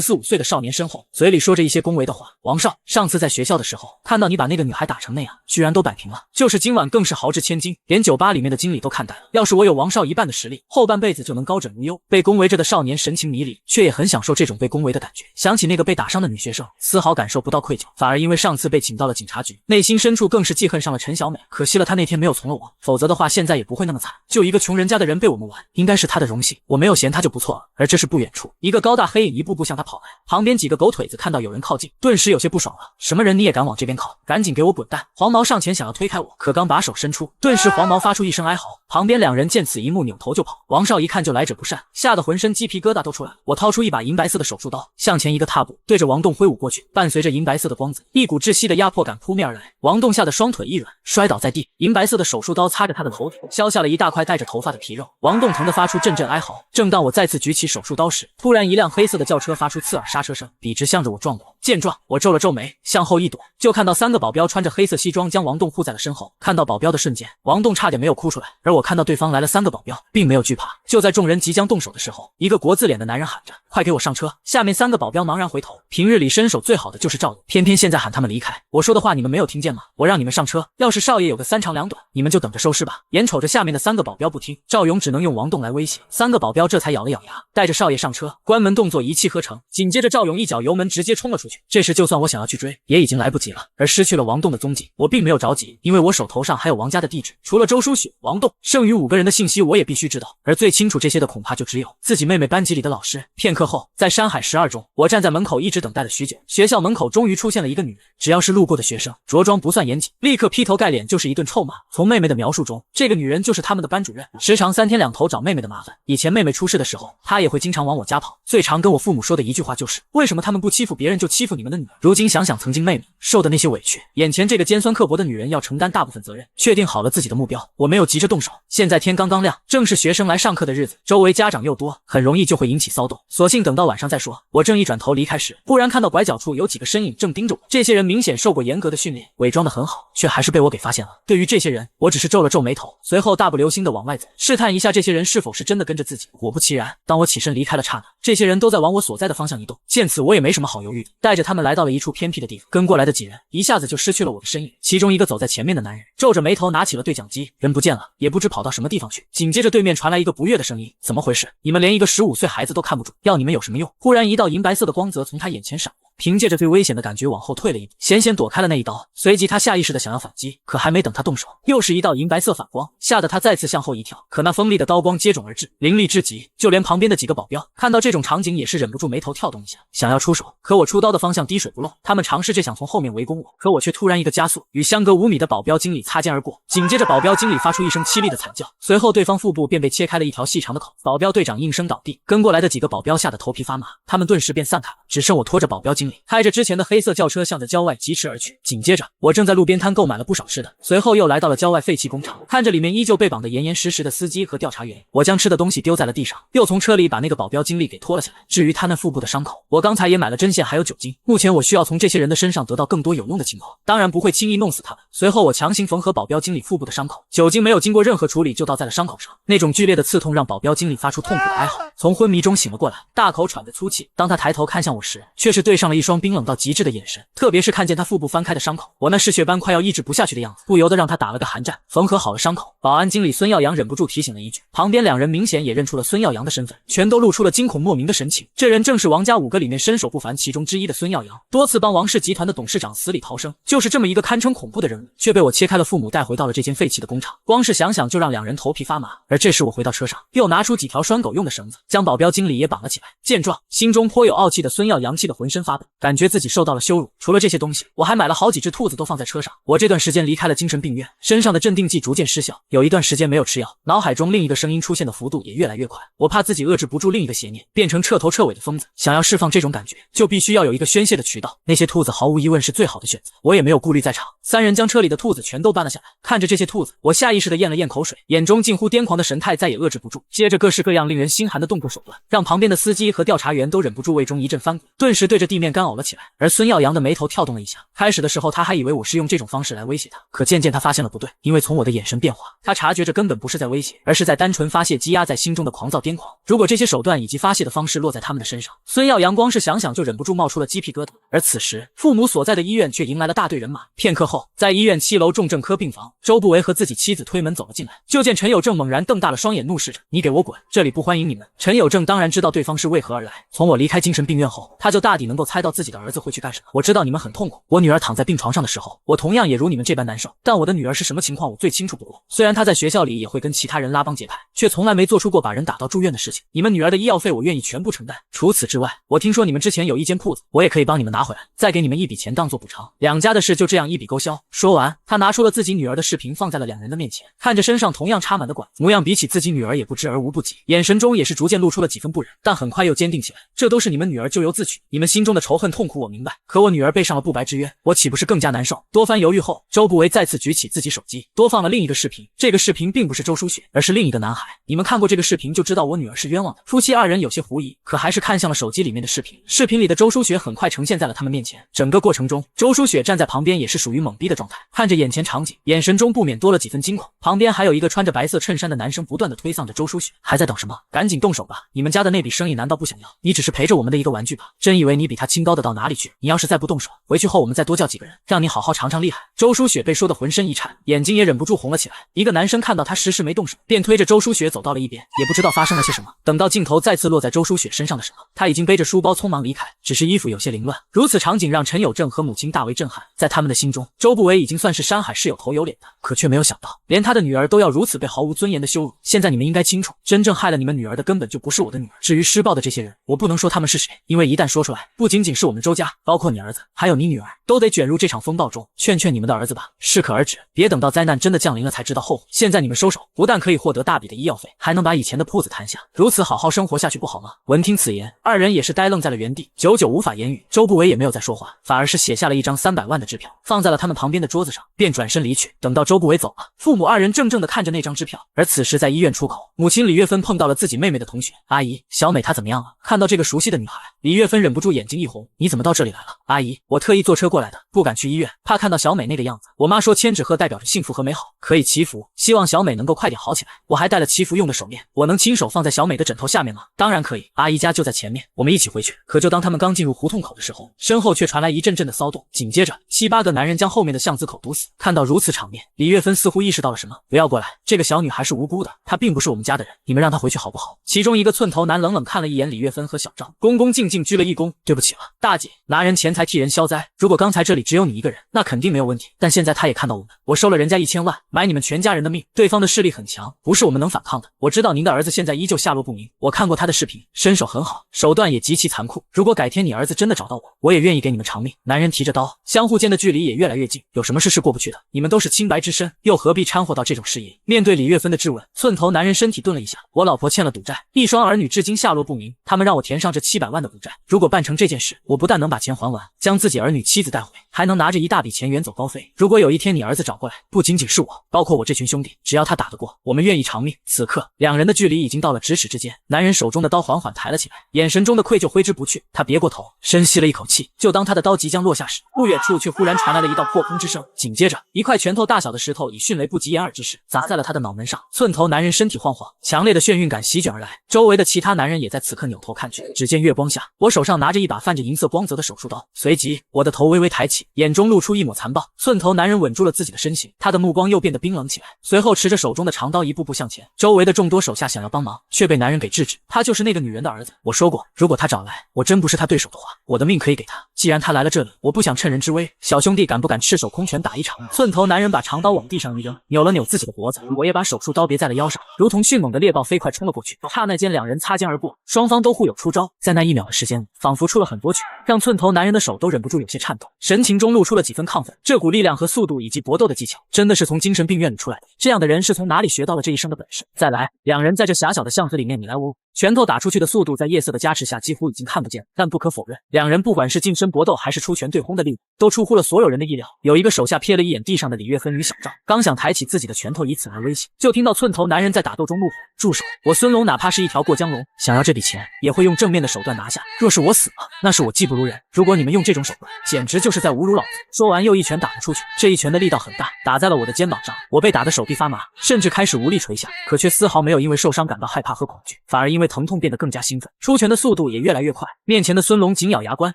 15岁的少年身后，嘴里说着一些恭维的话。王少，上次在学校的时候看到你把那个女孩打成那样，居然都摆平了，就是今晚更是豪掷千金，连酒吧里面的经理都看呆了。要是我有王少一半的实力，后半辈子就能高枕无忧。被恭维着的少年神情迷离，却也很享受这种被恭维的感觉。想起那个被打伤的女学生，丝毫感受不到愧疚，反而因为上次被请到了警察局，内心深处更是记恨上了陈小美。可惜了她那天没有从了我，否则的话现在也不会那么惨。就一个穷人家的人被我们玩，应该是他的荣幸，我没有嫌他就不错了。而这时不远处，一个高大黑影一步步向他跑来，旁边几个狗腿子看到有人靠近，顿时有些不爽了。什么人你也敢往这边靠？赶紧给我滚蛋！黄毛上前想要推开我，可刚把手伸出，顿时黄毛发出一声哀嚎，旁边两人见此一幕扭头就跑。王少一看就来者不善，吓得浑身鸡皮疙瘩都出来了。我掏出一把银白色的手术刀，向前一个踏步，对着王栋挥舞过去，伴随着银白色的光子，一股窒息的压迫感扑面而来。王栋吓得双腿一软，摔倒在地，银白色的手术刀擦着他的头顶，削下了一大块带着头发的皮肉。王栋疼得发出阵阵哀嚎。正当我再次举起手术刀时，突然一辆黑色的轿车发出刺耳刹车声，笔直向着我撞过。见状，我皱了皱眉，向后一躲，就看到3个保镖穿着黑色西装将王栋护在了身后。看到保镖的瞬间，王栋差点没有哭出来，而我看到对方来了3个保镖，并没有惧怕。就在众人即将动手的时候，一个国字脸的男人喊着：“快给我上车！”下面3个保镖茫然回头，平日里身手最好的就是赵勇，偏偏现在喊他们离开。我说的话你们没有听见吗？我让你们上车，要是少爷有个3长2短，你们就等着收尸吧。眼瞅着下面的3个保镖不听，赵勇只能用王栋来威胁，3个保镖这才咬了咬牙，带着少爷上车。关门动作一气呵成，紧接着赵勇一脚油门直接冲了出去。这时就算我想要去追，也已经来不及了。而失去了王栋的踪迹，我并没有着急，因为我手头上还有王家的地址，除了周书雪、王栋，剩余5个人的信息我也必须知道，而最清楚这些的恐怕就只有自己妹妹班级里的老师。片刻后，在山海12中，我站在门口一直等待了许久，学校门口终于出现了一个女人，只要是路过的学生，着装不算严谨，立刻劈头盖脸就是一顿臭骂。从妹妹的描述中，这个女人就是他们的班主任，时常3天2头找妹妹的麻烦。以前妹妹出事的时候，她也会经常往我家跑，最常跟我父母说的一句话就是：为什么他们不欺负别人就欺负你们的女儿？如今想想曾经妹妹受的那些委屈，眼前这个尖酸刻薄的女人要承担大部分责任。确定好了自己的目标，我没有急着动手。现在天刚刚亮，正是学生来上课的日子，周围家长又多，很容易就会引起骚动，索性等到晚上再说。我正一转头离开时，忽然看到拐角处有几个身影正盯着我，这些人明显受过严格的训练，伪装得很好，却还是被我给发现了。对于这些人，我只是皱了皱眉头，随后大步流星地往外走，试探一下这些人是否是真的跟着自己。果不其然，当我起身离开了刹那，这些人都在往我所在的方向移动。见此，我也没什么好犹豫的，带着他们来到了一处偏僻的地方。跟过来的几人一下子就失去了我的身影，其中一个走在前面的男人皱着眉头拿起了对讲机，人不见了，也不知跑到什么地方去。紧接着对面传来一个不悦的声音：怎么回事？你们连一个15岁孩子都看不住，要你们有什么用？忽然一道银白色的光泽从他眼前闪过，凭借着最危险的感觉往后退了一步，险险躲开了那一刀。随即他下意识的想要反击，可还没等他动手，又是一道银白色反光，吓得他再次向后一跳。可那锋利的刀光接踵而至，凌厉至极，就连旁边的几个保镖看到这种场景也是忍不住眉头跳动一下，想要出手。可我出刀的方向滴水不漏，他们尝试着想从后面围攻我，可我却突然一个加速，与相隔5米的保镖经理擦肩而过。紧接着保镖经理发出一声凄厉的惨叫，随后对方腹部便被切开了一条细长的口，保镖队长应声倒地。跟过来的几个保镖吓得头皮发麻，他们顿时便散开了，只剩我拖着保镖经理开着之前的黑色轿车向着郊外疾驰而去。紧接着我正在路边摊购买了不少吃的，随后又来到了郊外废弃工厂，看着里面依旧被绑得严严实实的司机和调查员，我将吃的东西丢在了地上，又从车里把那个保镖经理给拖了下来。至于他那腹部的伤口，我刚才也买了针线还有酒精，目前我需要从这些人的身上得到更多有用的情报，当然不会轻易弄死他们。随后我强行缝合保镖经理腹部的伤口，酒精没有经过任何处理就倒在了伤口上，那种剧烈的刺痛让保镖经理发出痛苦的哀嚎，从昏迷中醒了过来，大口喘着粗气。当他抬头看向我时，却是对上了一双冰冷到极致的眼神。特别是看见他腹部翻开的伤口，我那嗜血般快要抑制不下去的样子，不由得让他打了个寒战。缝合好了伤口，保安经理孙耀阳忍不住提醒了一句，旁边两人明显也认出了孙耀阳的身份，全都露出了惊恐莫名的神情。这人正是王家5个里面身手不凡其中之一的孙耀阳，多次帮王氏集团的董事长死里逃生，就是这么一个堪称恐怖的人物，却被我切开了父母带回到了这间废弃的工厂。光是想想就让两人头皮发麻。而这时我回到车上，又拿出几条拴狗用的绳子，将保镖经理也绑了起来。见状，心中颇有傲气的孙耀阳气得浑身发抖，感觉自己受到了羞辱。除了这些东西，我还买了好几只兔子都放在车上。我这段时间离开了精神病院，身上的镇定剂逐渐失效，有一段时间没有吃药，脑海中另一个声音出现的幅度也越来越快。我怕自己遏制不住另一个邪念，变成彻头彻尾的疯子。想要释放这种感觉，就必须要有一个宣泄的渠道。那些兔子毫无疑问是最好的选择，我也没有顾虑在场。三人将车里的兔子全都搬了下来，看着这些兔子，我下意识地咽了咽口水，眼中近乎癫狂的神态再也遏制不住。接着各式各样令人心寒的动作手段，让旁边的司机和调查员都忍不住胃中一阵翻滚，顿时对着地面干呕了起来。而孙耀阳的眉头跳动了一下，开始的时候他还以为我是用这种方式来威胁他，可渐渐他发现了不对，因为从我的眼神变化，他察觉着根本不是在威胁，而是在单纯发泄积压在心中的狂躁癫狂。如果这些手段以及发泄的方式落在他们的身上，孙耀阳光是想想就忍不住冒出了鸡皮疙瘩。而此时父母所在的医院却迎来了大队人马。片刻后，在医院7楼重症科病房，周不为和自己妻子推门走了进来，就见陈有正猛然瞪大了双眼，怒视着：“你给我滚，这里不欢迎你们！”陈有正当然知道对方是为何而来，从我离开精神病院后，他就大抵能够猜到自己的儿子会去干什么。我知道你们很痛苦，我女儿躺在病床上的时候，我同样也如你们这般难受，但我的女儿是什么情况我最清楚不过。虽然她在学校里也会跟其他人拉帮结派，却从来没做出过把人打到住院的事情。你们女儿的医药费我愿意全部承担，除此之外，我听说你们之前有一间铺子，我也可以帮你们拿回来，再给你们一笔钱当做补偿。两家的事就这样一笔勾销。说完，他拿出了自己女儿的视频放在了两人的面前，看着身上同样插满的管子，模样比起自己女儿也不知而无不及，眼神中也是逐渐露出了几分不忍，但很快又坚定起来。这都是你们女儿咎由自取，你们心中的仇恨痛苦我明白，可我女儿背上了不白之冤，我岂不是更加难受？多番犹豫后，周不为再次举起自己手机，多放了另一个视频。这个视频并不是周书雪，而是另一个男孩。你们看过这个视频就知道我女儿是冤枉的。夫妻二人有些狐疑，可还是看向了手机里面的视频。视频里的周书雪很快呈现在了他们面前，整个过程中，周书雪站在旁边也是属于懵逼的状态，看着眼前场景，眼神中不免多了几分惊恐。旁边还有一个穿着白色衬衫的男生不断的推搡着周书雪，还在等什么？赶紧动手吧！你们家的那笔生意难道不想要？你只是陪着我们的一个玩具吧？真以为你比他清高的到哪里去？你要是再不动手，回去后我们再多叫几个人，让你好好尝尝厉害。周书雪被说的浑身一颤，眼睛也忍不住红了起来。一个男生看到他迟迟没动手，便推着周书雪走到了一边，也不知道发生了些什么。等到镜头再次落在周书雪身上的时候，他已经背着书包匆忙离开，只是衣服有些凌乱。如此场景让陈有正和母亲大为震撼，在他们的心中，周不为已经算是山海市有头有脸的，可却没有想到，连他的女儿都要如此被毫无尊严的羞辱。现在你们应该清楚，真正害了你们女儿的根本就不是我的女儿。至于施暴的这些人，我不能说他们是谁，因为一旦说出来，不仅仅是我们周家，包括你儿子，还有你女儿，都得卷入这场风暴中。劝劝你们的儿子吧，适可而止，别等到灾难真的降临了才知道后悔。现在你们收手，不但可以获得大笔的医药费，还能把以前的铺子谈下，如此好好生活下去不好吗？闻听此言，二人也是呆愣在了原地，久久无法言语。周不为也没有再说话，反而是写下了一张300万的支票，放在了他们旁边的桌子上，便转身离去。等到周不为走了，父母二人怔怔地看着那张支票。而此时在医院出口，母亲李月芬碰到了自己妹妹的同学，阿姨，小美她怎么样了？看到这个熟悉的女孩，李月芬忍不住眼睛一红，你怎么到这里来了？阿姨，我特意坐车过来的，不敢去医院，怕看到小美那个样子。我妈说千纸鹤代表着幸福和美好，可以祈福，希望小美能够快点好起来。我还带了祈福用的手链，我能亲手放在小美的枕头下面吗？当然可以，阿姨家就在前面，我们一起回去。可就当他们刚进入胡同口的时候，身后却传来一阵阵的骚动，紧接着7、8个男人将后面的巷子口堵死。看到如此场面，李月芬似乎意识到了什么，不要过来，这个小女孩是无辜的，她并不是我们家的人，你们让她回去好不好？其中一个寸头男冷冷看了一眼李月芬和小赵，恭恭敬敬鞠了一躬，对不起了，大姐，拿人钱财替人消灾，如果刚才这里只有你一个人，那肯定没有问题，但现在他也看到我们，我收了人家1000万，买你们全家人的命，对方的势力很强，不是我们能反抗的。我知道您的儿子现在依旧下落不明，我看过他的视频，身手很好，手段也极其残酷，如果改天你儿子真的找到我，我也愿意给你们偿命。男人提着刀，相互间的距离也越来越近，有什么事是过不去的？你们都是清白之身，又何必掺和到这种事业？面对李月芬的质问，寸头男人身体顿了一下，我老婆欠了赌债，一双儿女至今下落不明，他们让我填上这700万的赌债，如果办成这件事，我不但能把钱还完，将自己儿女妻子带回，还能拿着一大笔钱远走高飞。如果有一天你儿子找过来，不仅仅是我，包括我这群兄弟，只要他打得过，我们愿意偿命。此刻两人的距离已经到了咫尺之间，男人手中的刀缓缓抬了起来，眼神中的愧疚挥之不去。他别过头，深吸了一口气，就当他的刀即将落下时，不远处却忽然传来了一道破空之声，紧接着一块拳头大小的石头以迅雷不及掩耳之势砸在了他的脑门上。寸头男人身体晃晃，强烈的眩晕感席卷而来，周围的其他男人也在此刻扭头看去，只见月光下，我手上拿着一把泛着银色光泽的手术刀，随即我的头微微抬起，眼中露出一抹残暴。寸头男人稳住了自己的身形，他的目光又变得冰冷起来，随后持着手中的长刀一步步向前。周围的众多手下想要帮忙，却被男人给制止。他就是那个女人的儿子。我说过，如果他找来，我真不是他对手的话，我的命可以给他。既然他来了这里，我不想趁人之危。小兄弟敢不敢赤手空拳打一场？寸头男人把长刀往地上一扔，扭了扭自己的脖子，我也把手术刀别在了腰上，如同迅猛的猎豹飞快冲了过去。刹那间，两人擦肩而过，双方都互有出招。在那1秒的时间，仿佛出了很多曲，让寸头男人的手都忍不住有些颤抖，神情中露出了几分亢奋。这股力量和速度以及搏斗的技巧，真的是从精神病院里出来的。这样的人是从哪里学到了这一身的本事？再来，两人在这狭小的巷子里面你来我往，拳头打出去的速度在夜色的加持下几乎已经看不见，但不可否认，两人不管是近身搏斗还是出拳对轰的力量，都出乎了所有人的意料。有一个手下瞥了一眼地上的李月芬与小赵，刚想抬起自己的拳头以此来威胁，就听到寸头男人在打斗中怒吼：“住手！我孙龙哪怕是一条过江龙，想要这笔钱也会用正面的手段拿下。若是我死了，那是我技不如人。如果你们用这种手段，简直就是在侮辱老子！”说完又一拳打了出去，这一拳的力道很大，打在了我的肩膀上，我被打得手臂发麻，甚至开始无力垂下，可却丝毫没有因为受伤感到害怕和恐惧，反而因为疼痛变得更加兴奋，出拳的速度也越来越快。面前的孙龙紧咬牙关，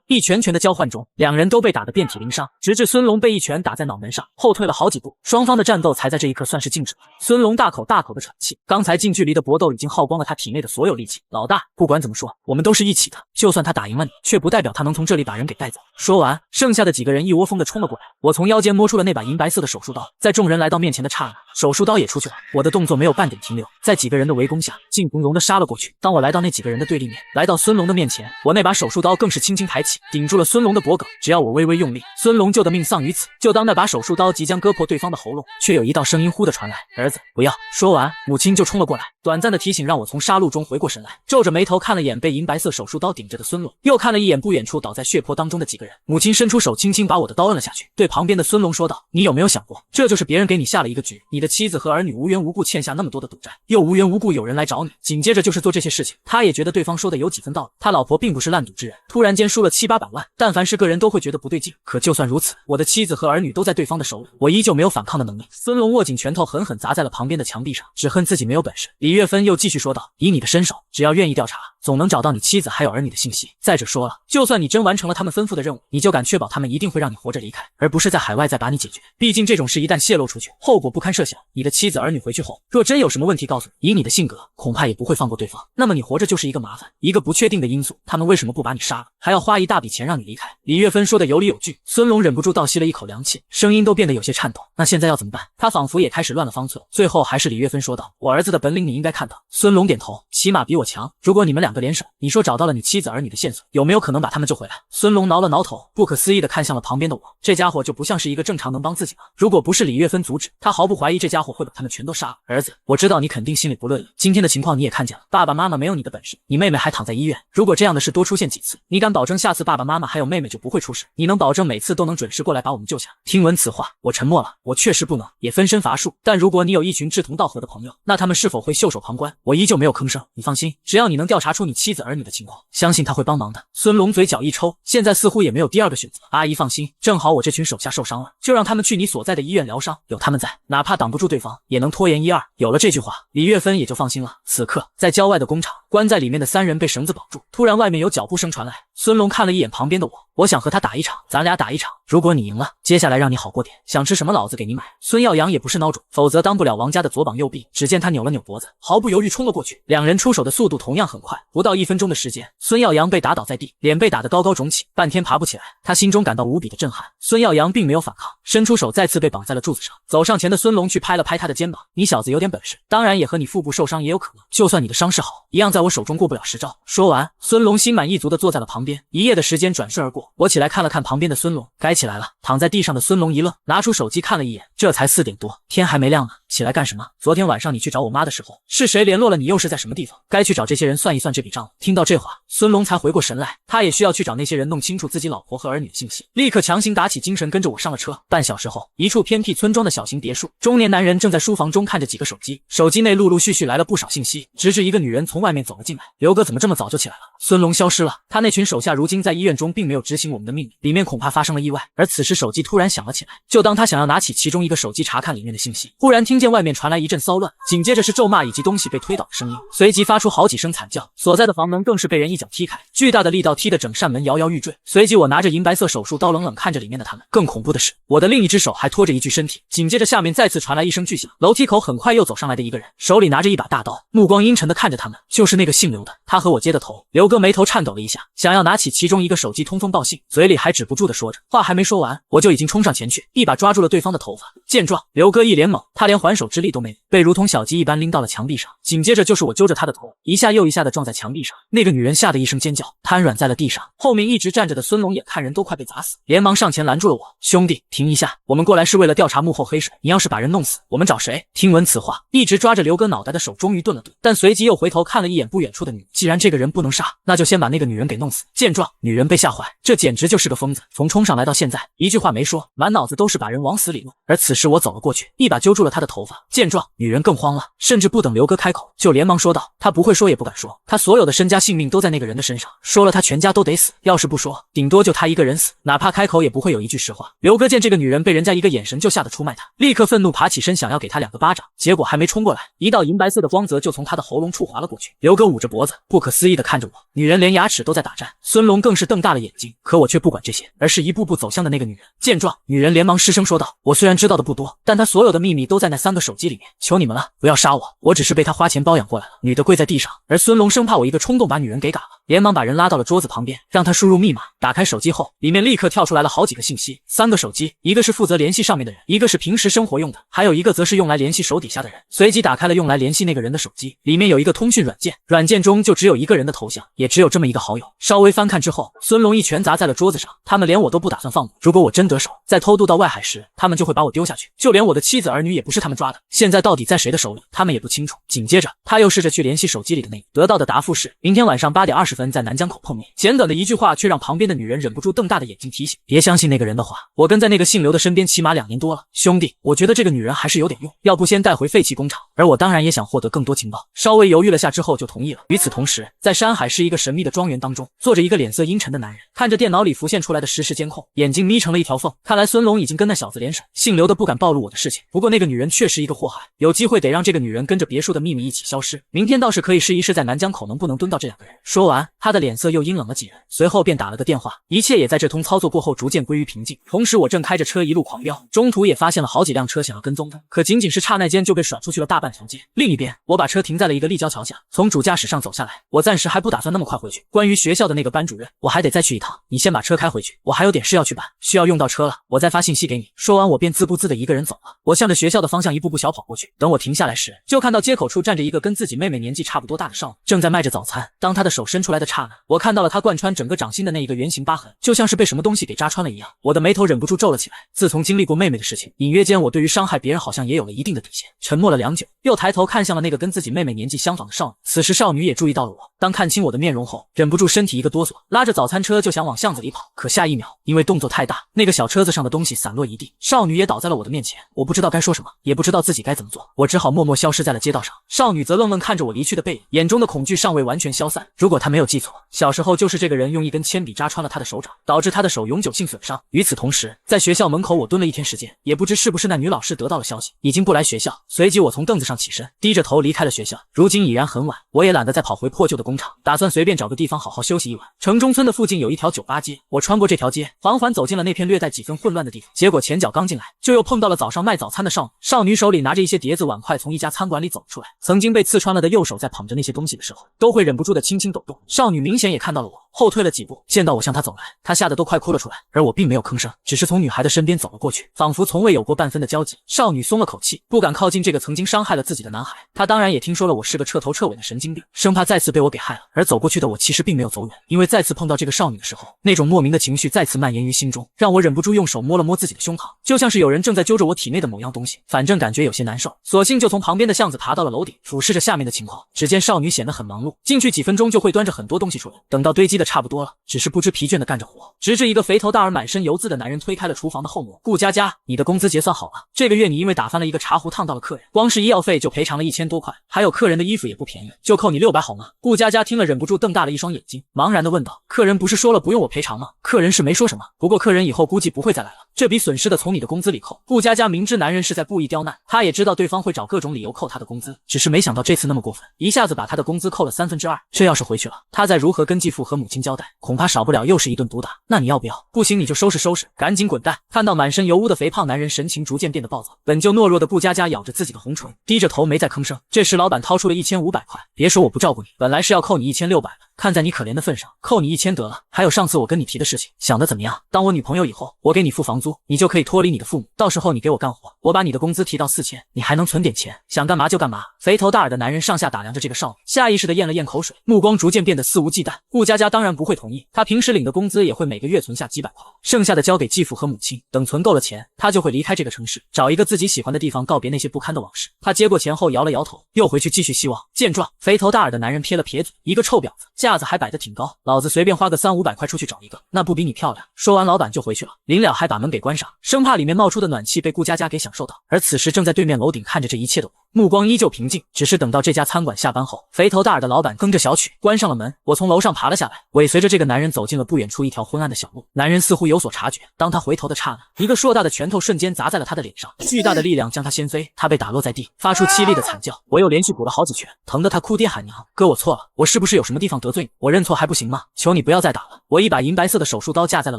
一拳拳的交换中，两人都被打得遍体鳞伤，直至孙龙被一拳打在脑门上，后退了好几步，双方的战斗才在这一刻算是静止了。孙龙大口大口的喘气，刚才近距离的搏斗已经耗光了他体内的所有力气。老大，不管怎么说，我们都是一起的，就算他打赢了你，却不代表他能从这里把人给带走。说完，剩下的几个人一窝蜂的冲了过来，我从腰间摸出了那把银白色的手术刀，在众人来到面前的刹那，手术刀也出去了。我的动作没有半点停留，在几个人的围攻下，劲从容的杀了过去。当我来到那几个人的对立面，来到孙龙的面前，我那把手术刀更是轻轻抬起，顶住了孙龙的脖颈。只要我微微用力，孙龙就得命丧于此。就当那把手术刀即将割破对方的喉咙，却有一道声音呼的传来：“儿子，不要！”说完，母亲就冲了过来，短暂的提醒让我从杀戮中回过神来，皱着眉头看了眼被银白色手术刀顶着的孙龙，又看了一眼不远处倒在血泊当中的几个人。母亲伸出手，轻轻把我的刀摁了下去，对旁边的孙龙说道：“你有没有想过，这就是别人给你下了一个局？你的妻子和儿女无缘无故欠下那么多的赌债，又无缘无故有人来找你，紧接着就是做这些事情。”他也觉得对方说的有几分道理，他老婆并不是烂赌之人，突然间输了7、800万，但凡是个人都会觉得不对劲。可就算如此，我的妻子和儿女都在对方的手里，我依旧没有反抗的能力。孙龙握紧拳头，狠狠砸在了旁边的墙壁上，只恨自己没有本事。李月芬又继续说道：“以你的身手，只要愿意调查，总能找到你妻子还有儿女的信息。再者说了，就算你真完成了他们吩咐的任务，你就敢确保他们一定会让你活着离开，而不是在海外再把你解决？毕竟这种事一旦泄露出去，后果不堪设想。你的妻子儿女回去后，若真有什么问题告诉你，以你的性格，恐怕也不会放过对方。那么你活着就是一个麻烦，一个不确定的因素。他们为什么不把你杀了，还要花一大笔钱让你离开？”李月芬说的有理有据。孙龙忍不住倒吸了一口凉气，声音都变得有些颤抖。那现在要怎么办？他仿佛也开始乱了方寸。最后还是李月芬说道：“我儿子的本领你应该看到。”孙龙点头，起码比我强。如果你们2个联手，你说找到了你妻子儿女的线索，有没有可能把他们救回来？孙龙挠了挠头，不可思议地看向了旁边的我。这家伙就不像是一个正常能帮自己的。如果不是李月芬阻止，他毫不怀疑这家伙会把他们全都杀了。儿子，我知道你肯定心里不乐意，今天的情况你也看见了，爸爸妈妈没有你的本事，你妹妹还躺在医院。如果这样的事多出现几次，你敢保证下次爸爸妈妈还有妹妹就不会出事？你能保证每次都能准时过来把我们救下？听闻此话，我沉默了。我确实不能，也分身乏术，但如果你有一群志同道合的朋友，那他们是否会袖手旁观？我依旧没有吭声。你放心，只要你能调查出你妻子儿女的情况，相信他会帮忙的。孙龙嘴角一抽，现在似乎也没有第二个选择。阿姨放心，正好我这群手下受伤了，就让他们去你所在的医院疗伤，有他们在，哪怕挡不住对方，也能拖延1、2。有了这句话，李月芬也就放心了。此刻，在郊外的工厂，关在里面的3人被绳子绑住，突然外面有脚步声传来。孙龙看了一眼旁边的我想和他打一场，咱俩打一场，如果你赢了，接下来让你好过点，想吃什么老子给你买。孙耀阳也不是孬种，否则当不了王家的左膀右臂。只见他扭了扭脖子，毫不犹豫冲了过去，两人出手的速度同样很快，不到1分钟的时间，孙耀阳被打倒在地，脸被打得高高肿起，半天爬不起来。他心中感到无比的震撼。孙耀阳并没有反抗，伸出手再次被绑在了柱子上。走上前的孙龙去拍了拍他的肩膀：“你小子有点本事，当然也和你腹部受伤也有可能，就算你的伤势好，一样在我手中过不了10招。”说完，孙龙心满意足地坐在了旁边。一夜的时间转瞬而过，我起来看了看旁边的孙龙，该起来了。躺在地上的孙龙一愣，拿出手机看了一眼，这才4点多，天还没亮呢，起来干什么？昨天晚上你去找我妈的时候，是谁联络了你？又是在什么地方？该去找这些人算一算这笔账了。听到这话，孙龙才回过神来，他也需要去找那些人，弄清楚自己老婆和儿女的信息。立刻强行打起精神，跟着我上了车。半小时后，一处偏僻村庄的小型别墅，中年男人正在书房中看着几个手机，手机内陆陆续续来了不少信息，直至一个女人从外面走了进来。刘哥怎么这么早就起来了？孙龙消失了，他那群手下如今在医院中并没有执行我们的命令，里面恐怕发生了意外。而此时手机突然响了起来，就当他想要拿起其中一个手机查看里面的信息，忽然听听见外面传来一阵骚乱，紧接着是咒骂以及东西被推倒的声音，随即发出好几声惨叫，所在的房门更是被人一脚踢开，巨大的力道踢得整扇门摇摇欲坠。随即我拿着银白色手术刀冷冷看着里面的他们，更恐怖的是，我的另一只手还拖着一具身体。紧接着下面再次传来一声巨响，楼梯口很快又走上来的一个人，手里拿着一把大刀，目光阴沉地看着他们，就是那个姓刘的。他和我接的头，刘哥眉头颤抖了一下，想要拿起其中一个手机通风报信，嘴里还止不住地说着，话还没说完，我就已经冲上前去，一把抓住了对方的头发。见状，刘哥一脸懵，他连还手之力都没有，被如同小鸡一般拎到了墙壁上。紧接着就是我揪着他的头，一下又一下地撞在墙壁上。那个女人吓得一声尖叫，瘫软在了地上。后面一直站着的孙龙眼看人都快被砸死，连忙上前拦住了我。兄弟，停一下，我们过来是为了调查幕后黑手，你要是把人弄死，我们找谁？听闻此话，一直抓着刘哥脑袋的手终于顿了顿，但随即又回头看了一眼不远处的女人。既然这个人不能杀，那就先把那个女人给弄死。见状，女人被吓坏，这简直就是个疯子，从冲上来到现在，一句话没说，满脑子都是把人往死里弄。而此时我走了过去，一把揪住了她的头发。见状，女人更慌了，甚至不等刘哥开口，就连忙说道：她不会说也不敢说，她所有的身家性命都在那个人的身上，说了她全家都得死，要是不说，顶多就她一个人死，哪怕开口也不会有一句实话。刘哥见这个女人被人家一个眼神就吓得出卖他，立刻愤怒爬起身想要给她2个巴掌，结果还没冲过来，一道银白色的光泽就从他的喉咙处划了过去。刘哥捂着脖子，不可思议地看着我，女人连牙齿都在打颤，孙龙更是瞪大了眼睛，可我却不管这些，而是一步步走向的那个女人。见状，女人连忙失声说道：我虽然知道的不多，但她所有的秘密都在那3个手机里面，求你们了，不要杀我，我只是被她花钱包养过来了。女的跪在地上，而孙龙生怕我一个冲动把女人给嘎了，连忙把人拉到了桌子旁边，让她输入密码。打开手机后，里面立刻跳出来了好几个信息，3个手机，一个是负责联系上面的人，一个是平时生活用的，还有一个则是用来联系手底下的人。随即打开了用来联系那个人的手机，里面有一个通讯软件，软件中就只有一个人的头像，也只有这么一个好友。稍微翻看之后，孙龙一拳砸在了桌子上，他们连我都不打算放过，如果我真得手，在偷渡到外海时，他们就会把我丢下去，就连我的妻子儿女也不是他们抓的，现在到底在谁的手里，他们也不清楚。紧接着他又试着去联系手机里的那个，得到的答复是明天晚上8点20分在南江口碰面。简短的一句话却让旁边的女人忍不住瞪大的眼睛提醒，别相信那个人的话，我跟在那个姓刘的身边起码2年多了，兄弟，我觉得这个女人还是有点用，要不先带回废弃工厂。而我当然也想获得更多情报，稍微犹豫了下之后就同意了。与此同时，在山海市一个神秘的庄园当中，坐着一个脸色阴沉的男人，看着电脑里浮现出来的实时监控，眼睛眯成了一条缝。看来孙龙已经跟那小子联手，姓刘的不敢暴露我的事情。不过那个女人确实一个祸害，有机会得让这个女人跟着别墅的秘密一起消失。明天倒是可以试一试在南江口能不能蹲到这2个人。说完，他的脸色又阴冷了几人，随后便打了个电话。一切也在这通操作过后逐渐归于平静。同时我正开着车一路狂飙，中途也发现了好几辆车想要跟踪他，可仅仅是刹那间就被甩出去了大半条街。另一边，我把车停在了一个立交桥下，从主驾驶上走下来。我暂时还不打算那么快回去，关于学校的那个班主任，我还得再去一趟，你先把车开回去，我还有点事要去办，需要用到车了，我再发信息给你。说完我便自顾自的一个人走了。我向着学校的方向一步步小跑过去，等我停下来时，就看到街口处站着一个跟自己妹妹年纪差不多大的少女，正在卖着早餐。当她的手伸出来的刹那，我看到了她贯穿整个掌心的那一个圆形疤痕，就像是被什么东西给扎穿了一样。我的眉头忍不住皱了起来。自从经历过妹妹的事情，隐约间我对于伤害别人好像也有了一定的底线。沉默了良久，又抬头看向了那个跟自己妹妹年纪相仿的少女。此时少女也注意到了我，当看清我的面容后，忍不住身体一个哆嗦，拉着早餐车就想往巷子里跑。可下一秒，因为动作太大，那个小车子上的东西散落一地，少女也倒在了我的面前。我不知道该说什么，也不知道自己该怎么做，我只好默默消失在了街道上。少女则愣愣看着我离去的背影，眼中的恐惧尚未完全消散。如果她没有记错，小时候就是这个人用一根铅笔扎穿了她的手掌，导致她的手永久性损伤。与此同时，在学校门口我蹲了1天时间，也不知是不是那女老师得到了消息，已经不来学校。随即我从凳子上起身，低着头离开了学校。如今已然很晚，我也懒得再跑回破旧的工厂，打算随便找个地方好好休息一晚。城中村的附近有一条酒吧街，我穿过这条街，缓缓走进了那片略带几分混乱的地方。结果前脚刚进来，就又碰到了早上卖早餐的少女。少女手里拿着一些碟子碗筷，从一家餐馆里走出来。曾经被刺穿了的右手在捧着那些东西的时候，都会忍不住的轻轻抖动。少女明显也看到了我，后退了几步，见到我向她走来，她吓得都快哭了出来。而我并没有吭声，只是从女孩的身边走了过去，仿佛从未有过半分的交集。少女松了口气，不敢靠近这个曾经伤害了自己的男孩。她当然也听说了我是个彻头彻尾的神经病，生怕再次被我给害了。而走过去的我其实并没有走远，因为再次碰到这个少女的时候，那种莫名的情绪再次蔓延于心中，让我忍不住用手摸了摸自己的胸膛，就像是有人正在揪着我体内的某样东西，反正感觉有些难受，索性就从旁边的巷子爬到了楼顶，俯视着下面的情况。只见少女显得很忙碌，进去几分钟就会端着很多东西出来，等到堆积的差不多了，只是不知疲倦的干着活，直至一个肥头大耳满身油渍的男人推开了厨房的后门。顾佳佳，你的工资结算好了，这个月你因为打翻了一个茶壶烫到了客人，光是医药费就赔偿了1000多块，还有客人的衣服也不便宜，就扣你600好吗？顾佳佳听了忍不住瞪大了一双眼睛，茫然的问道，客人不是说了不用我赔偿吗？客人是没说什么，不过客人以后估计不会再来了，这笔损失的从你的工资里扣。顾佳佳明知男人是在故意刁难，她也知道对方会找各种理由扣她的工资，只是没想到这次那么过分，一下子把她的工资扣了2/3，这要是回去了，她再如何跟继父和母亲交代，恐怕少不了又是一顿毒打。那你要不要？不行你就收拾收拾，赶紧滚蛋！看到满身油污的肥胖男人，神情逐渐变得暴躁，本就懦弱的顾佳佳咬着自己的红唇，低着头没再吭声。这时老板掏出了1500块，别说我不照顾你，本来是要扣你1600的，看在你可怜的份上，扣你1000得了。还有上次我跟你提的事情，想得怎么样？当我女朋友以后，我给你付房租，你就可以脱离你的父母，到时候你给我干活，我把你的工资提到4000，你还能存点钱，想干嘛就干嘛。肥头大耳的男人上下打量着这个少女，下意识的咽了咽口水，目光逐渐变得肆无忌惮。顾佳佳当然不会同意，她平时领的工资也会每个月存下几百块，剩下的交给继父和母亲，等存够了钱，她就会离开这个城市，找一个自己喜欢的地方，告别那些不堪的往事。她接过钱后摇了摇头，又回去继续希望。见状，肥头大耳的男人撇了撇嘴，一个臭婊子，架子还摆得挺高，老子随便花个300-500块出去找一个，那不比你漂亮。说完老板就回去了，临了还把门给关上，生怕里面冒出的暖气被顾佳佳给享受到。而此时正在对面楼顶看着这一切的我，目光依旧平静，只是等到这家餐馆下班后，肥头大耳的老板哼着小曲关上了门，我从楼上爬了下来，尾随着这个男人走进了不远处一条昏暗的小路。男人似乎有所察觉，当他回头的刹那，一个硕大的拳头瞬间砸在了他的脸上，巨大的力量将他掀飞，他被打落在地，发出凄厉的惨叫。我又连续补了好几拳，疼得他哭爹喊娘。哥，我错了，我是不是有什么地方得罪你？我认错还不行吗？求你不要再打了。我一把银白色的手术刀架在了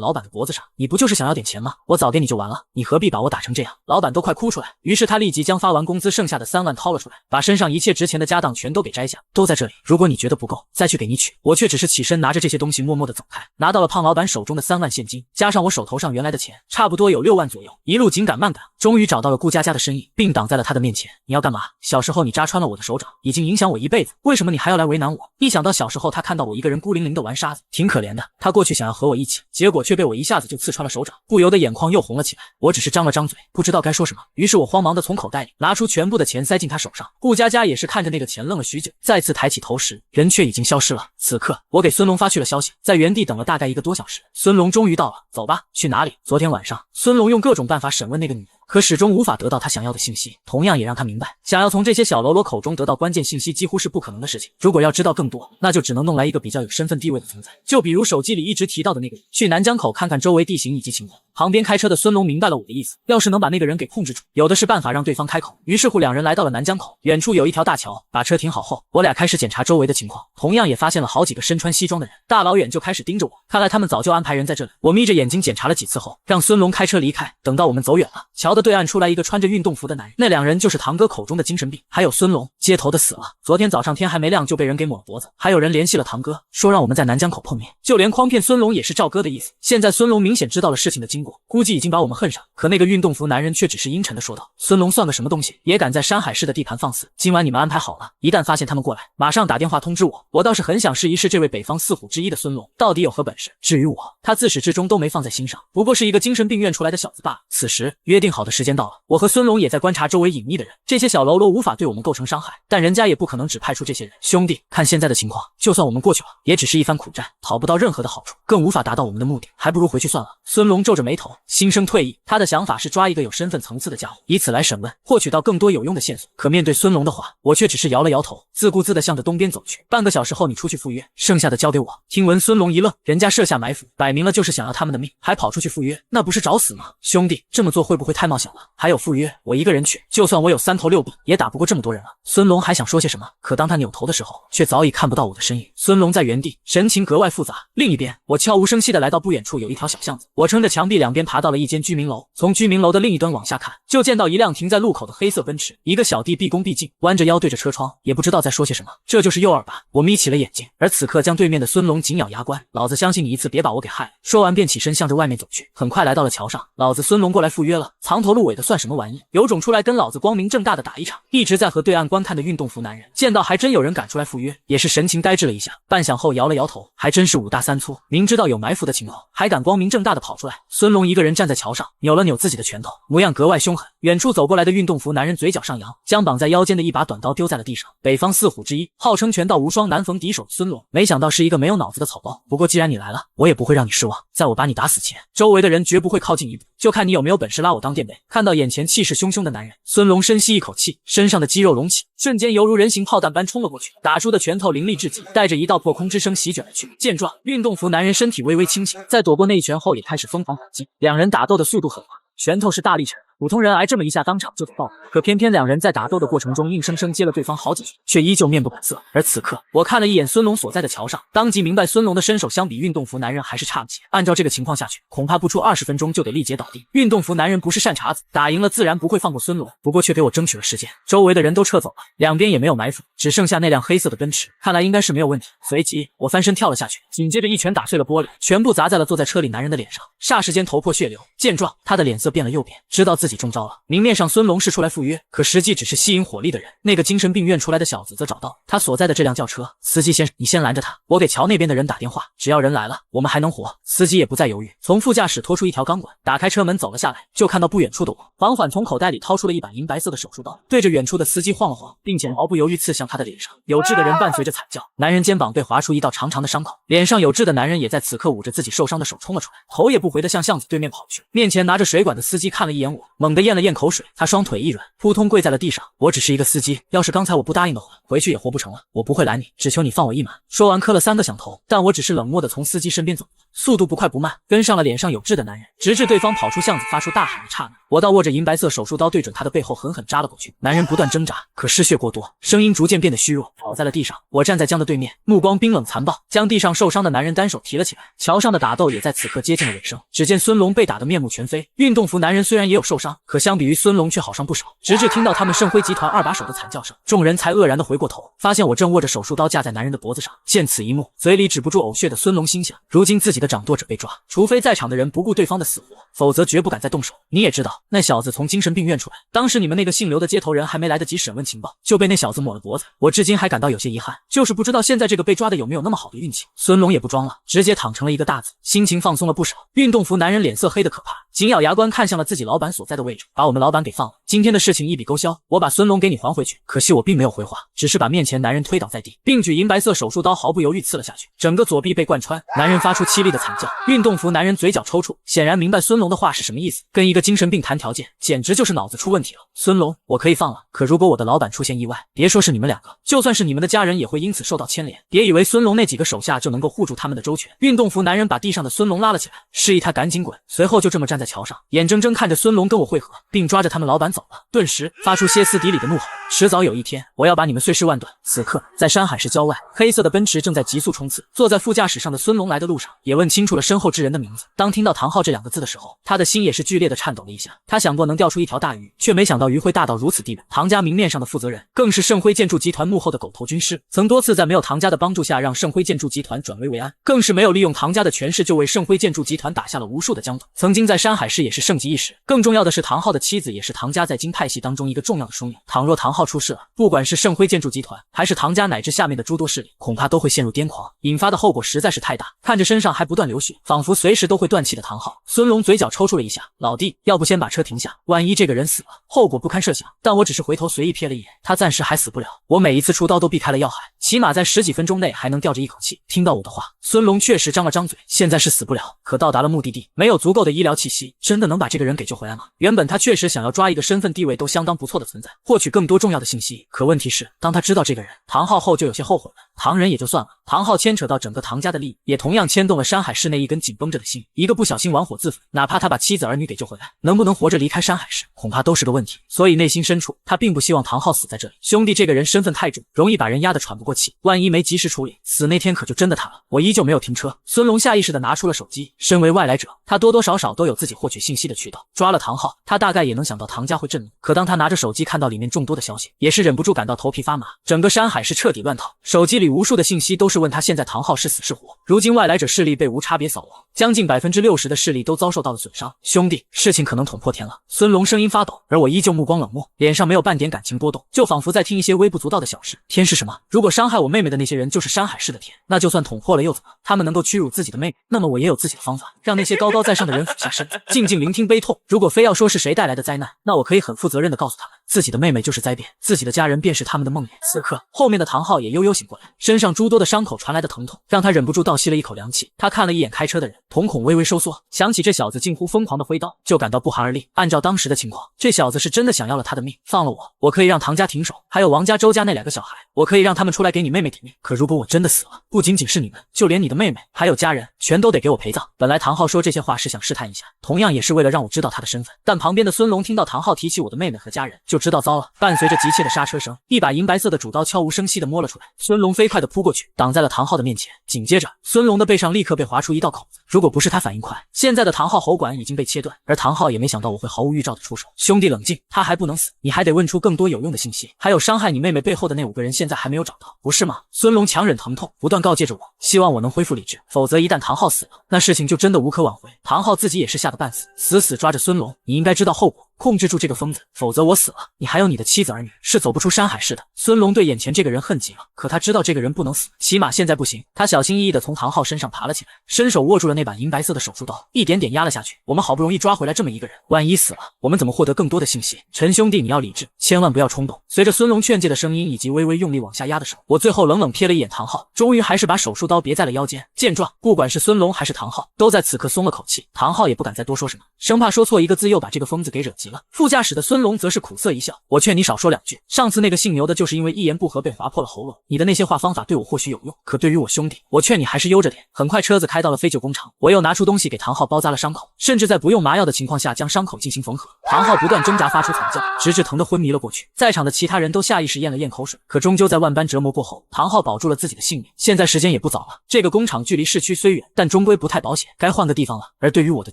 老板的脖子上，你不就是想要点钱吗？我早给你就完了，你何必把我打成这样？老板都快哭出来，于是他立即将发完工资剩下的3万掏了出来，把身上一切值钱的家当全都给摘下，都在这里，如果你觉得不够，再去给你取。我却只是起身拿着这些东西默默地走开，拿到了胖老板手中的3万现金，加上我手头上原来的钱，差不多有6万左右。一路紧赶慢赶，终于找到了顾佳佳的身影，并挡在了她的面前。你要干嘛？小时候你扎穿了我的手掌，已经影响我一辈子，为什么你还要来为难我？一想到小时候他看到我一个人孤零零的玩沙子，挺可怜的，他过去想要和我一起，结果却被我一下子就刺穿了手掌，不由得眼眶又红了起来。我只是张了张嘴，不知道该说什么，于是我慌忙的从口袋里拿出全部的钱塞进他手上。顾佳佳也是看着那个钱愣了许久，再次抬起头时，人却已经消失了。此刻我给孙龙发去了消息，在原地等了大概1个多小时，孙龙终于到了。走吧，去哪里？昨天晚上孙龙用各种办法审问那个女人，可始终无法得到他想要的信息，同样也让他明白，想要从这些小喽啰口中得到关键信息几乎是不可能的事情。如果要知道更多，那就只能弄来一个比较有身份地位的存在，就比如手机里一直提到的那个人。去南江口看看周围地形以及情况。旁边开车的孙龙明白了我的意思，要是能把那个人给控制住，有的是办法让对方开口。于是乎两人来到了南江口，远处有一条大桥，把车停好后，我俩开始检查周围的情况，同样也发现了好几个身穿西装的人，大老远就开始盯着我，看来他们早就安排人在这里。我眯着眼睛检查了几次后，让孙龙开车离开。等到我们走远了，桥的对岸出来一个穿着运动服的男人，那两人就是堂哥口中的精神病，还有孙龙，街头的死了。昨天早上天还没亮就被人给抹了脖子，还有人联系了堂哥，说让我们在南江口碰面，就连诓骗孙龙也是赵哥的意思。现在孙龙明显知道了事情的经过，估计已经把我们恨上，可那个运动服男人却只是阴沉的说道：孙龙算个什么东西，也敢在山海市的地盘放肆，今晚你们安排好了，一旦发现他们过来，马上打电话通知我。我倒是很想试一试这位北方4虎之一的孙龙到底有何本事，至于我，他自始至终都没放在心上，不过是一个精神病院出来的小子罢了。此时约定好的时间到了，我和孙龙也在观察周围隐秘的人，这些小喽啰无法对我们构成伤害，但人家也不可能只派出这些人。兄弟，看现在的情况，就算我们过去了，也只是一番苦战，讨不到任何的好处，更无法达到我们的目的，还不如回去算了。孙龙皱着眉头，心生退意，他的想法是抓一个有身份层次的家伙，以此来审问，获取到更多有用的线索。可面对孙龙的话，我却只是摇了摇头，自顾自地向着东边走去。半个小时后你出去赴约，剩下的交给我。听闻孙龙一愣，人家设下埋伏，摆明了就是想要他们的命，还跑出去赴约，那不是找死吗？兄弟，这么做会不会太冒险了？还有赴约，我一个人去，就算我有3头6臂，也打不过这么多人了。孙龙还想说些什么，可当他扭头的时候，却早已看不到我的身影。孙龙在原地，神情格外复杂。另一边，我悄无声息地来到不远处有一条小巷子，我撑着墙壁两边爬到了一间居民楼，从居民楼的另一端往下看，就见到一辆停在路口的黑色奔驰，一个小弟毕恭毕敬，弯着腰对着车窗，也不知道在说些什么。这就是诱饵吧？我眯起了眼睛，而此刻将对面的孙龙紧咬牙关，老子相信你一次，别把我给害了。说完便起身向着外面走去，很快来到了桥上。老子孙龙过来赴约了，藏头露尾的算什么玩意？有种出来跟老子光明正大的打一场。一直在和对岸观看的运动服男人见到还真有人敢出来赴约，也是神情呆滞了一下，半晌后摇了摇头，还真是5大3粗，明知道有埋伏的情况，还敢光明正大的跑出来。孙孙龙一个人站在桥上，扭了扭自己的拳头，模样格外凶狠。远处走过来的运动服男人嘴角上扬，将绑在腰间的一把短刀丢在了地上。北方四虎之一，号称拳道无双、难逢敌手的孙龙，没想到是一个没有脑子的草包。不过既然你来了，我也不会让你失望。在我把你打死前，周围的人绝不会靠近一步，就看你有没有本事拉我当垫背。看到眼前气势汹汹的男人，孙龙深吸一口气，身上的肌肉隆起，瞬间犹如人形炮弹般冲了过去，打出的拳头凌厉至极，带着一道破空之声席卷而去。见状，运动服男人身体微微倾倾，在躲过那一拳后也开始疯狂反击。两人打斗的速度很快，拳头是大力沉，普通人挨这么一下当场就得爆了。可偏偏两人在打斗的过程中硬生生接了对方好几拳，却依旧面不改色。而此刻我看了一眼孙龙所在的桥上，当即明白孙龙的身手相比运动服男人还是差了些。按照这个情况下去，恐怕不出20分钟就得力竭倒地。运动服男人不是善茬子，打赢了自然不会放过孙龙，不过却给我争取了时间。周围的人都撤走了，两边也没有埋伏，只剩下那辆黑色的奔驰，看来应该是没有问题。随即我翻身跳了下去，紧接着一拳打碎了玻璃，全部砸在了坐在车里男人的脸上，霎时间头破血流。见状，他的脸色变了又变，知道自己中招了。明面上孙龙是出来赴约，可实际只是吸引火力的人。那个精神病院出来的小子则找到他所在的这辆轿车。司机先生，你先拦着他，我给桥那边的人打电话，只要人来了，我们还能活。司机也不再犹豫，从副驾驶拖出一条钢管，打开车门走了下来，就看到不远处的我，缓缓从口袋里掏出了一把银白色的手术刀，对着远处的司机晃了晃，并且毫不犹豫刺向他的脸上。有志的人伴随着惨叫，男人肩膀被划出一道长长的伤口，脸上有志的男人也在此刻捂着自己受伤的手冲了出来，头也不回地向巷子对面跑去。面前拿着水管的司机看了一眼我，猛地咽了咽口水，他双腿一软，扑通跪在了地上。我只是一个司机，要是刚才我不答应的话，回去也活不成了。我不会拦你，只求你放我一马。说完磕了3个响头，但我只是冷漠地从司机身边走过，速度不快不慢，跟上了脸上有痣的男人，直至对方跑出巷子发出大喊的刹那，我倒握着银白色手术刀对准他的背后狠狠扎了过去。男人不断挣扎，可失血过多，声音逐渐变得虚弱，倒在了地上。我站在江的对面，目光冰冷残暴，将地上受伤的男人单手提了起来。桥上的打斗也在此刻接近了尾声，只见孙龙被打得面目全非，运动服男人虽然也有受伤，可相比于孙龙却好上不少。直至听到他们盛辉集团2把手的惨叫声，众人才愕然地回过头，发现我正握着手术刀架在男人的脖子上。见此一幕，嘴里止不住呕血的孙龙心想，如今自己的掌舵者被抓，除非在场的人不顾对方的死活，否则绝不敢再动手。你也知道，那小子从精神病院出来，当时你们那个姓刘的接头人还没来得及审问情报，就被那小子抹了脖子。我至今还感到有些遗憾，就是不知道现在这个被抓的有没有那么好的运气。孙龙也不装了，直接躺成了一个大字，心情放松了不少。运动服男人脸色黑得可怕，紧咬牙关看向了自己老板所在的位置，把我们老板给放了。今天的事情一笔勾销，我把孙龙给你还回去。可惜我并没有回话，只是把面前男人推倒在地，并举银白色手术刀毫不犹豫刺了下去，整个左臂被贯穿。男人发出凄厉的惨叫，运动服男人嘴角抽搐，显然明白孙龙的话是什么意思，跟一个精神病谈条件，简直就是脑子出问题了。孙龙，我可以放了，可如果我的老板出现意外，别说是你们2个，就算是你们的家人也会因此受到牵连。别以为孙龙那几个手下就能够护住他们的周全。运动服男人把地上的孙龙拉了起来，示意他赶紧滚，随后就这么站在桥上，眼睁睁看着孙龙跟我会合，并抓着他们老板走了，顿时发出歇斯底里的怒吼，迟早有一天我要把你们碎尸万段。此刻在山海市郊外，黑色的奔驰正在急速冲刺，坐在副驾驶上的孙龙来的路上也问清楚了身后之人的名字。当听到唐昊这2个字的时候，他的心也是剧烈的颤抖了一下。他想过能钓出一条大鱼，却没想到鱼会大到如此地步。唐家明面上的负责人，更是盛辉建筑集团幕后的狗头军师，曾多次在没有唐家的帮助下让盛辉建筑集团转危为安，更是没有利用唐家的权势就为盛辉建筑集团打下了无数的江头，曾经在山海市也是盛极一时。更重要的是，唐昊的妻子也是唐家在京派系当中一个重要的枢纽。倘若唐昊出事了，不管是盛辉建筑集团还是唐家乃至下面的诸多势力，恐怕都会陷入癫狂，引发的后果实在是太大。看着身上还不断流血，仿佛随时都会断气的唐昊，孙龙嘴角抽搐了一下，老弟，要不先把车停下，万一这个人死了，后果不堪设想。但我只是回头随意瞥了一眼，他暂时还死不了。我每一次出刀都避开了要害，起码在10几分钟内还能吊着一口气。听到我的话，孙龙确实张了张嘴，现在是死不了，可到达了目的地，没有足够的医疗气息，真的能把这个人给救回来吗？原本他确实想要抓一个身份地位都相当不错的存在，获取更多重要的信息，可问题是，当他知道这个人唐昊后，就有些后悔了。唐人也就算了，唐昊牵扯到整个唐家的利益，也同样牵动了山海市内一根紧绷着的心。一个不小心玩火自焚，哪怕他把妻子儿女给救回来，能不能活着离开山海市，恐怕都是个问题。所以内心深处，他并不希望唐昊死在这里。兄弟这个人身份太重，容易把人压得喘不过气，万一没及时处理，死那天可就真的他了。我依旧没有停车，孙龙下意识地拿出了手机。身为外来者，他多多少少都有自己获取信息的渠道。抓了唐昊，他大概也能想到唐家会震怒。可当他拿着手机看到里面众多的消息，也是忍不住感到头皮发麻。整个山海市彻底乱套，手机里无数的信息都是问他现在唐昊是死是活。如今外来者势力被无差别扫亡，将近60%的视力都遭受到了损伤。兄弟，事情可能捅破天了。孙龙声音发抖，而我依旧目光冷漠，脸上没有半点感情波动，就仿佛在听一些微不足道的小事。天是什么？如果伤害我妹妹的那些人就是山海市的天，那就算捅破了又怎么？他们能够屈辱自己的妹妹，那么我也有自己的方法，让那些高高在上的人俯下身子，静静聆听悲痛。如果非要说是谁带来的灾难，那我可以很负责任地告诉他们，自己的妹妹就是灾变，自己的家人便是他们的梦魇。此刻，后面的唐昊也悠悠醒过来，身上诸多的伤口传来的疼痛，让他忍不住倒吸了一口凉气。他看了一眼开车的人，瞳孔微微收缩，想起这小子近乎疯狂的挥刀，就感到不寒而栗。按照当时的情况，这小子是真的想要了他的命。放了我，我可以让唐家停手，还有王家、周家那2个小孩，我可以让他们出来给你妹妹抵命。可如果我真的死了，不仅仅是你们，就连你的妹妹还有家人，全都得给我陪葬。本来唐昊说这些话是想试探一下，同样也是为了让我知道他的身份。但旁边的孙龙听到唐昊提起我的妹妹和家人，就知道糟了。伴随着急切的刹车声，一把银白色的主刀悄无声息地摸了出来。孙龙飞快地扑过去，挡在了唐昊的面前。紧接着，孙龙的背上立刻被划出一道口子。如果不是他反应快，现在的唐昊喉管已经被切断。而唐昊也没想到我会毫无预兆地出手。兄弟冷静，他还不能死，你还得问出更多有用的信息。还有伤害你妹妹背后的那5个人现在还没有找到，不是吗？孙龙强忍疼痛，不断告诫着我，希望我能恢复理智，否则一旦唐昊死了，那事情就真的无可挽回。唐昊自己也是吓得半死，死死抓着孙龙，你应该知道后果，控制住这个疯子，否则我死了，你还有你的妻子儿女是走不出山海市的。孙龙对眼前这个人恨极了，可他知道这个人不能死，起码现在不行。他小心翼翼地从唐昊身上爬了起来，伸手握住了那把银白色的手术刀，一点点压了下去。我们好不容易抓回来这么一个人，万一死了，我们怎么获得更多的信息？陈兄弟，你要理智，千万不要冲动。随着孙龙劝诫的声音以及微微用力往下压的手，我最后冷冷瞥了一眼唐昊，终于还是把手术刀别在了腰间。见状，不管是孙龙还是唐昊，都在此刻松了口气。唐昊也不敢再多说什么，生怕说错一个字又把这个疯子给惹急了。副驾驶的孙龙则是苦涩一笑，我劝你少说2句，上次那个姓牛的就是因为一言不合被划破了喉咙，你的那些话方法对我或许有用，可对于我兄弟，我劝你还是悠着点。很快车子开到了飞酒工厂，我又拿出东西给唐昊包扎了伤口，甚至在不用麻药的情况下将伤口进行缝合。唐昊不断挣扎，发出惨叫，直至疼得昏迷了过去。在场的其他人都下意识咽了咽口水，可终究在万般折磨过后，唐昊保住了自己的性命。现在时间也不早了，这个工厂距离市区虽远，但终归不太保险，该换个地方了。而对于我的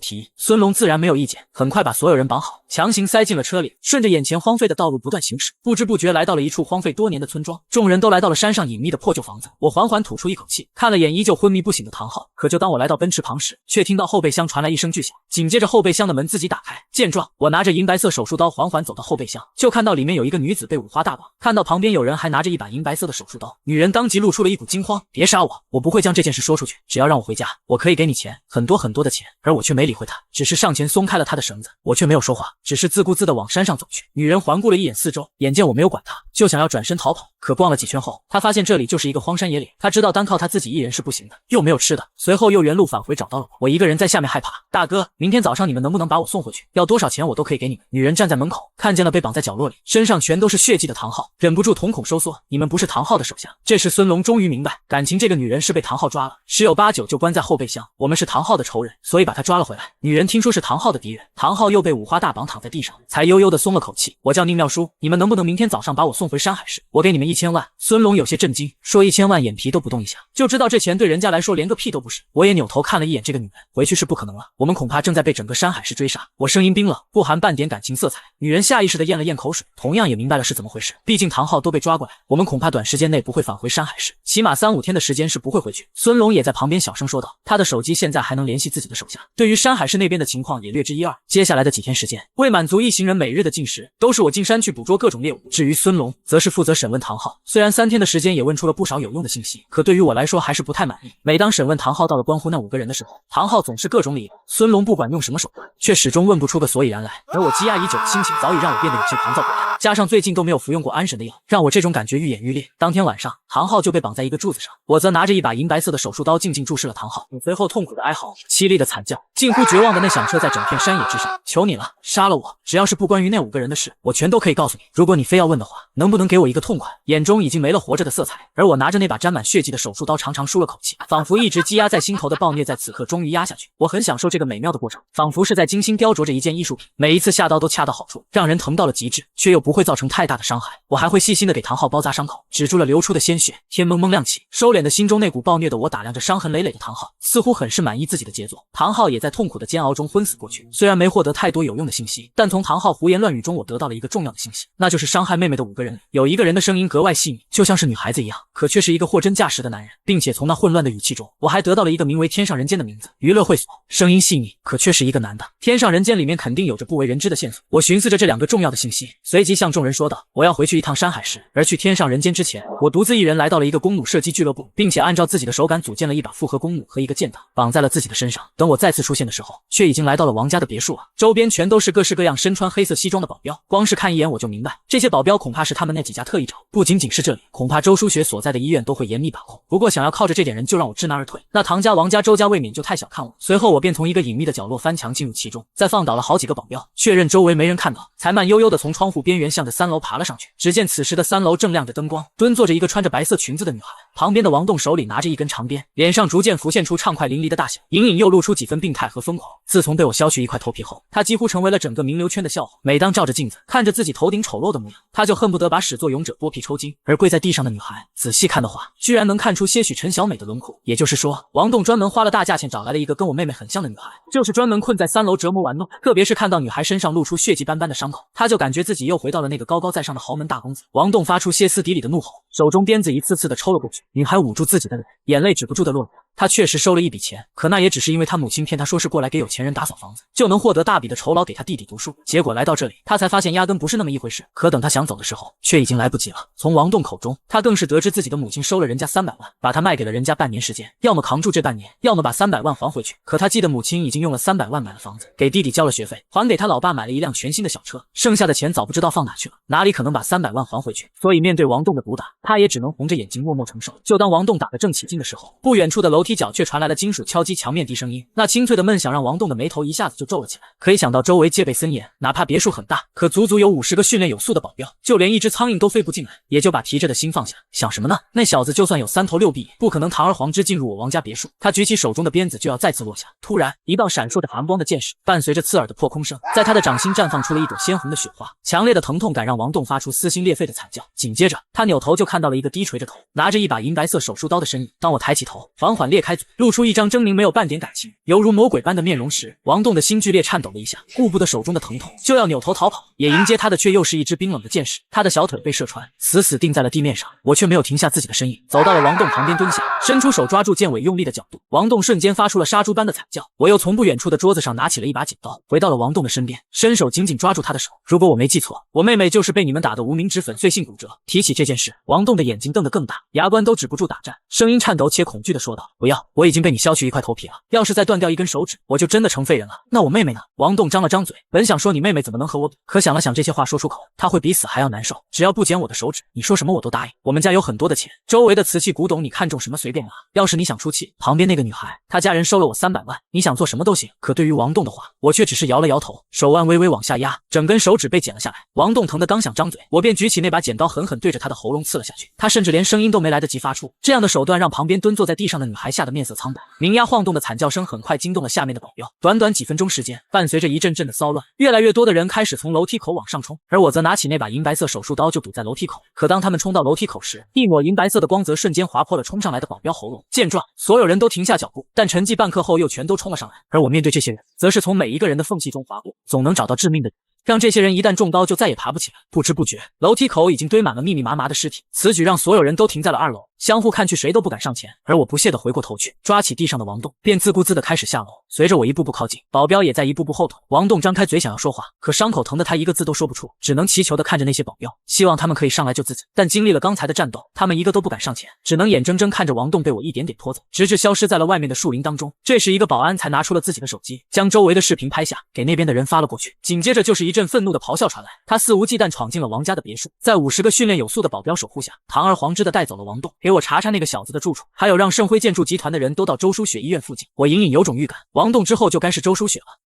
提议，孙龙自然没有意见，很快把所有人绑好，强行塞进了车里，顺着眼前荒废的道路不断行驶，不知不觉来到了一处荒废多年的村庄。众人都来到了山上隐秘的破旧房子，我缓缓吐出一口气，看了眼依旧昏迷不醒的唐昊。可就当我来到奔驰旁时，却听到后备箱传来一声巨响，紧接着后备箱的门自己打开。见状，我拿着银白色手术刀缓缓走到后备箱，就看到里面有一个女子被五花大绑，看到旁边有人还拿着一把银白色的手术刀，女人当即露出了一股惊慌。别杀我，我不会将这件事说出去，只要让我回家，我可以给你钱，很多很多的钱。而我却没理会她，只是上前松开了她的绳子。我却没有说话，只是自顾自地往山上走去。女人环顾了一眼四周，眼见我没有管她，就想要转身逃跑。可逛了几圈后，她发现这里就是一个荒山野岭，她知道单靠她自己一人是不行的，又没有吃的，随后又原路返回找到了我。我一个人在下面害怕，大哥，明天早上你们能不能把我送回去？要多少钱我都可以给你们。女人站在门口，看见了被绑在角落里，身上全都是血迹的唐昊，忍不住瞳孔收缩。你们不是唐昊的手下？这时孙龙终于明白，感情这个女人是被唐昊抓了，十有八九就关在后备箱。我们是唐昊的仇人，所以把她抓了回来。女人听说是唐昊的敌人，唐昊又被五花大绑躺在地上，才悠悠的松了口气。我叫宁妙书，你们能不能明天早上把我送回山海市？我给你们1000万。孙龙有些震惊，说1000万眼皮都不动一下，就知道这钱对人家来说连个屁都不是。我也扭头看了一眼这个女人，回去是不可能了，我们恐怕正在被整个山海市追杀。我声音冰冷，不含半点感情色彩。女人下意识的咽了咽口水，同样也明白了是怎么回事。毕竟唐昊都被抓过来，我们恐怕短时间内不会返回山海市，起码3、5天的时间是不会回去。孙龙也在旁边小声说道，他的手机现在还能联系自己的手下，对于山海市那边的情况也略知一二。接下来的几天时间，为满足一行人每日的进食，都是我进山去捕捉各种猎物。至于孙龙，则是负责审问唐昊。虽然3天的时间也问出了不少有用的信息，可对于我来说还是不太满意。每当审问唐昊到了关乎那5个人的时候，唐昊总是各种理由，孙龙不管用什么手段，却始终问不出个所以然来。而我积压已久的心情早已让我变得有些狂躁不安，加上最近都没有服用过安神的药，让我这种感觉愈演愈烈。当天晚上，唐昊就被绑在一个柱子上，我则拿着一把银白色的手术刀静静注视了唐昊。随后痛苦的哀嚎，凄厉的惨叫，近乎绝望的那响彻在整片山野之上。求你了，杀了我，只要是不关于那5个人的事，我全都可以告诉你。如果你非要问的话，能不能给我一个痛快？眼中已经没了活着的色彩，而我拿着那把沾满血迹的手术刀长长舒了口气，仿佛一直积压在心头的暴虐在此刻终于压下去。我很享受这个美妙的过程，仿佛是在精心雕琢着一件艺术品，每一次下刀都恰到好处，让人疼到了极致，却又不不会造成太大的伤害，我还会细心的给唐昊包扎伤口，止住了流出的鲜血。天蒙蒙亮起，收敛的心中那股暴虐的我打量着伤痕累累的唐昊，似乎很是满意自己的杰作。唐昊也在痛苦的煎熬中昏死过去。虽然没获得太多有用的信息，但从唐昊胡言乱语中我得到了一个重要的信息，那就是伤害妹妹的5个人有1个人的声音格外细腻，就像是女孩子一样，可却是一个货真价实的男人，并且从那混乱的语气中，我还得到了一个名为天上人间的名字，娱乐会所，声音细腻，可却是一个男的。天上人间里面肯定有着不为人知的线索。我寻思着这2个重要的信息，随即向众人说道：我要回去一趟山海市。而去天上人间之前，我独自一人来到了一个弓弩射击俱乐部，并且按照自己的手感组建了一把复合弓弩和一个箭膛，绑在了自己的身上。等我再次出现的时候，却已经来到了王家的别墅了。周边全都是各式各样身穿黑色西装的保镖，光是看一眼我就明白，这些保镖恐怕是他们那几家特意找。不仅仅是这里，恐怕周书雪所在的医院都会严密把控。不过想要靠着这点人就让我知难而退，那唐家、王家、周家未免就太小看我。随后我便从一个隐秘的角落翻墙进入其中，再放倒了好几个保镖，确认周围没人看到，才慢悠悠地从窗户边缘向着3楼爬了上去。只见此时的3楼正亮着灯光，蹲坐着一个穿着白色裙子的女孩，旁边的王栋手里拿着一根长鞭，脸上逐渐浮现出畅快淋漓的大笑，隐隐又露出几分病态和疯狂。自从被我削去一块头皮后，他几乎成为了整个名流圈的笑话。每当照着镜子看着自己头顶丑陋的模样，他就恨不得把始作俑者剥皮抽筋。而跪在地上的女孩，仔细看的话，居然能看出些许陈小美的轮廓。也就是说，王栋专门花了大价钱找来了一个跟我妹妹很像的女孩，就是专门困在3楼折磨玩弄。特别是看到女孩身上露出血迹斑斑的伤口，他就感觉自己又回到了那个高高在上的豪门大公子。王栋发出歇斯底里的怒吼，手中鞭子一次次的抽了过去。女孩捂住自己的脸，眼泪止不住的落下。他确实收了一笔钱，可那也只是因为他母亲骗他说是过来给有钱人打扫房子，就能获得大笔的酬劳给他弟弟读书。结果来到这里，他才发现压根不是那么一回事。可等他想走的时候，却已经来不及了。从王栋口中，他更是得知自己的母亲收了人家300万，把他卖给了人家半年时间，要么扛住这半年，要么把300万还回去。可他记得母亲已经用了300万买了房子，给弟弟交了学费，还给他老爸买了一辆全新的小车，剩下的钱早不知道放哪去了，哪里可能把300万还回去？所以面对王栋的毒打，他也只能红着眼睛默默承受。就当王栋打得正起劲的时候，不远处的楼梯角却传来了金属敲击墙面的声音，那清脆的闷响让王栋的眉头一下子就皱了起来。可以想到周围戒备森严，哪怕别墅很大，可足足有50个训练有素的保镖，就连一只苍蝇都飞不进来，也就把提着的心放下。想什么呢？那小子就算有3头6臂，不可能堂而皇之进入我王家别墅。他举起手中的鞭子就要再次落下，突然一道闪烁着寒光的箭矢，伴随着刺耳的破空声，在他的掌心绽放出了一朵鲜红的雪花。强烈的疼痛感让王栋发出撕心裂肺的惨叫，紧接着他扭头就看到了一个低垂着头，拿着一把银白色手术刀的身影。当我抬起头，缓缓裂开嘴，露出一张狰狞没有半点感情，犹如魔鬼般的面容时，王栋的心剧烈颤抖了一下，顾不得手中的疼痛，就要扭头逃跑。也迎接他的却又是一支冰冷的箭矢，他的小腿被射穿，死死定在了地面上。我却没有停下自己的身影，走到了王栋旁边蹲下，伸出手抓住剑尾用力的角度。王栋瞬间发出了杀猪般的惨叫。我又从不远处的桌子上拿起了一把剪刀，回到了王栋的身边，伸手紧紧抓住他的手。如果我没记错，我妹妹就是被你们打得无名指粉碎性骨折。提起这件事，王栋的眼睛瞪得更大，牙关都止不住打颤，声音颤抖且恐惧地说道：不要，我已经被你削去一块头皮了，要是再断掉一根手指，我就真的成废人了。那我妹妹呢？王栋张了张嘴，本想说你妹妹怎么能和我比，可想了想这些话说出口，她会比死还要难受。只要不剪我的手指，你说什么我都答应。我们家有很多的钱，周围的瓷器古董你看中什么随便拿。要是你想出气，旁边那个女孩，她家人收了我300万，你想做什么都行。可对于王栋的话，我却只是摇了摇头，手腕微微往下压，整根手指被剪了下来。王栋疼得刚想张嘴，我便举起那把剪刀狠狠对着他的喉咙刺了下去。他甚至连声音都没来得及发出，这样的手段让旁边蹲坐在地上的女孩吓得面色苍白。鸣鸦晃动的惨叫声很快惊动了下面的保镖，短短几分钟时间，伴随着一阵阵的骚乱，越来越多的人开始从楼梯口往上冲，而我则拿起那把银白色手术刀就堵在楼梯口。可当他们冲到楼梯口时，一抹银白色的光泽瞬间划破了冲上来的保镖喉咙。见状，所有人都停下脚步，但沉寂半刻后又全都冲了上来。而我面对这些人，则是从每一个人的缝隙中划过，总能找到致命的，让这些人一旦中刀就再也爬不起来。不知不觉，楼梯口已经堆满了密密麻麻的尸体，此举让所有人都停在了2楼，相互看去，谁都不敢上前。而我不屑地回过头去，抓起地上的王栋，便自顾自地开始下楼。随着我一步步靠近，保镖也在一步步后退。王栋张开嘴想要说话，可伤口疼得他一个字都说不出，只能祈求地看着那些保镖，希望他们可以上来救自己。但经历了刚才的战斗，他们一个都不敢上前，只能眼睁睁看着王栋被我一点点拖走，直至消失在了外面的树林当中。这时一个保安才拿出了自己的手机，将周围的视频拍下，给那边的人发了过去。紧接着就是一阵愤怒的咆哮传来，他肆无忌惮闯进了王家的别墅，在50个训练有素的保镖守护下，堂而皇之地带走了王栋。给我查查那个小子的住处，还有让盛辉建筑集团的人都到周书雪医院附近。我隐隐有种预感，王栋之后就该是周书雪了。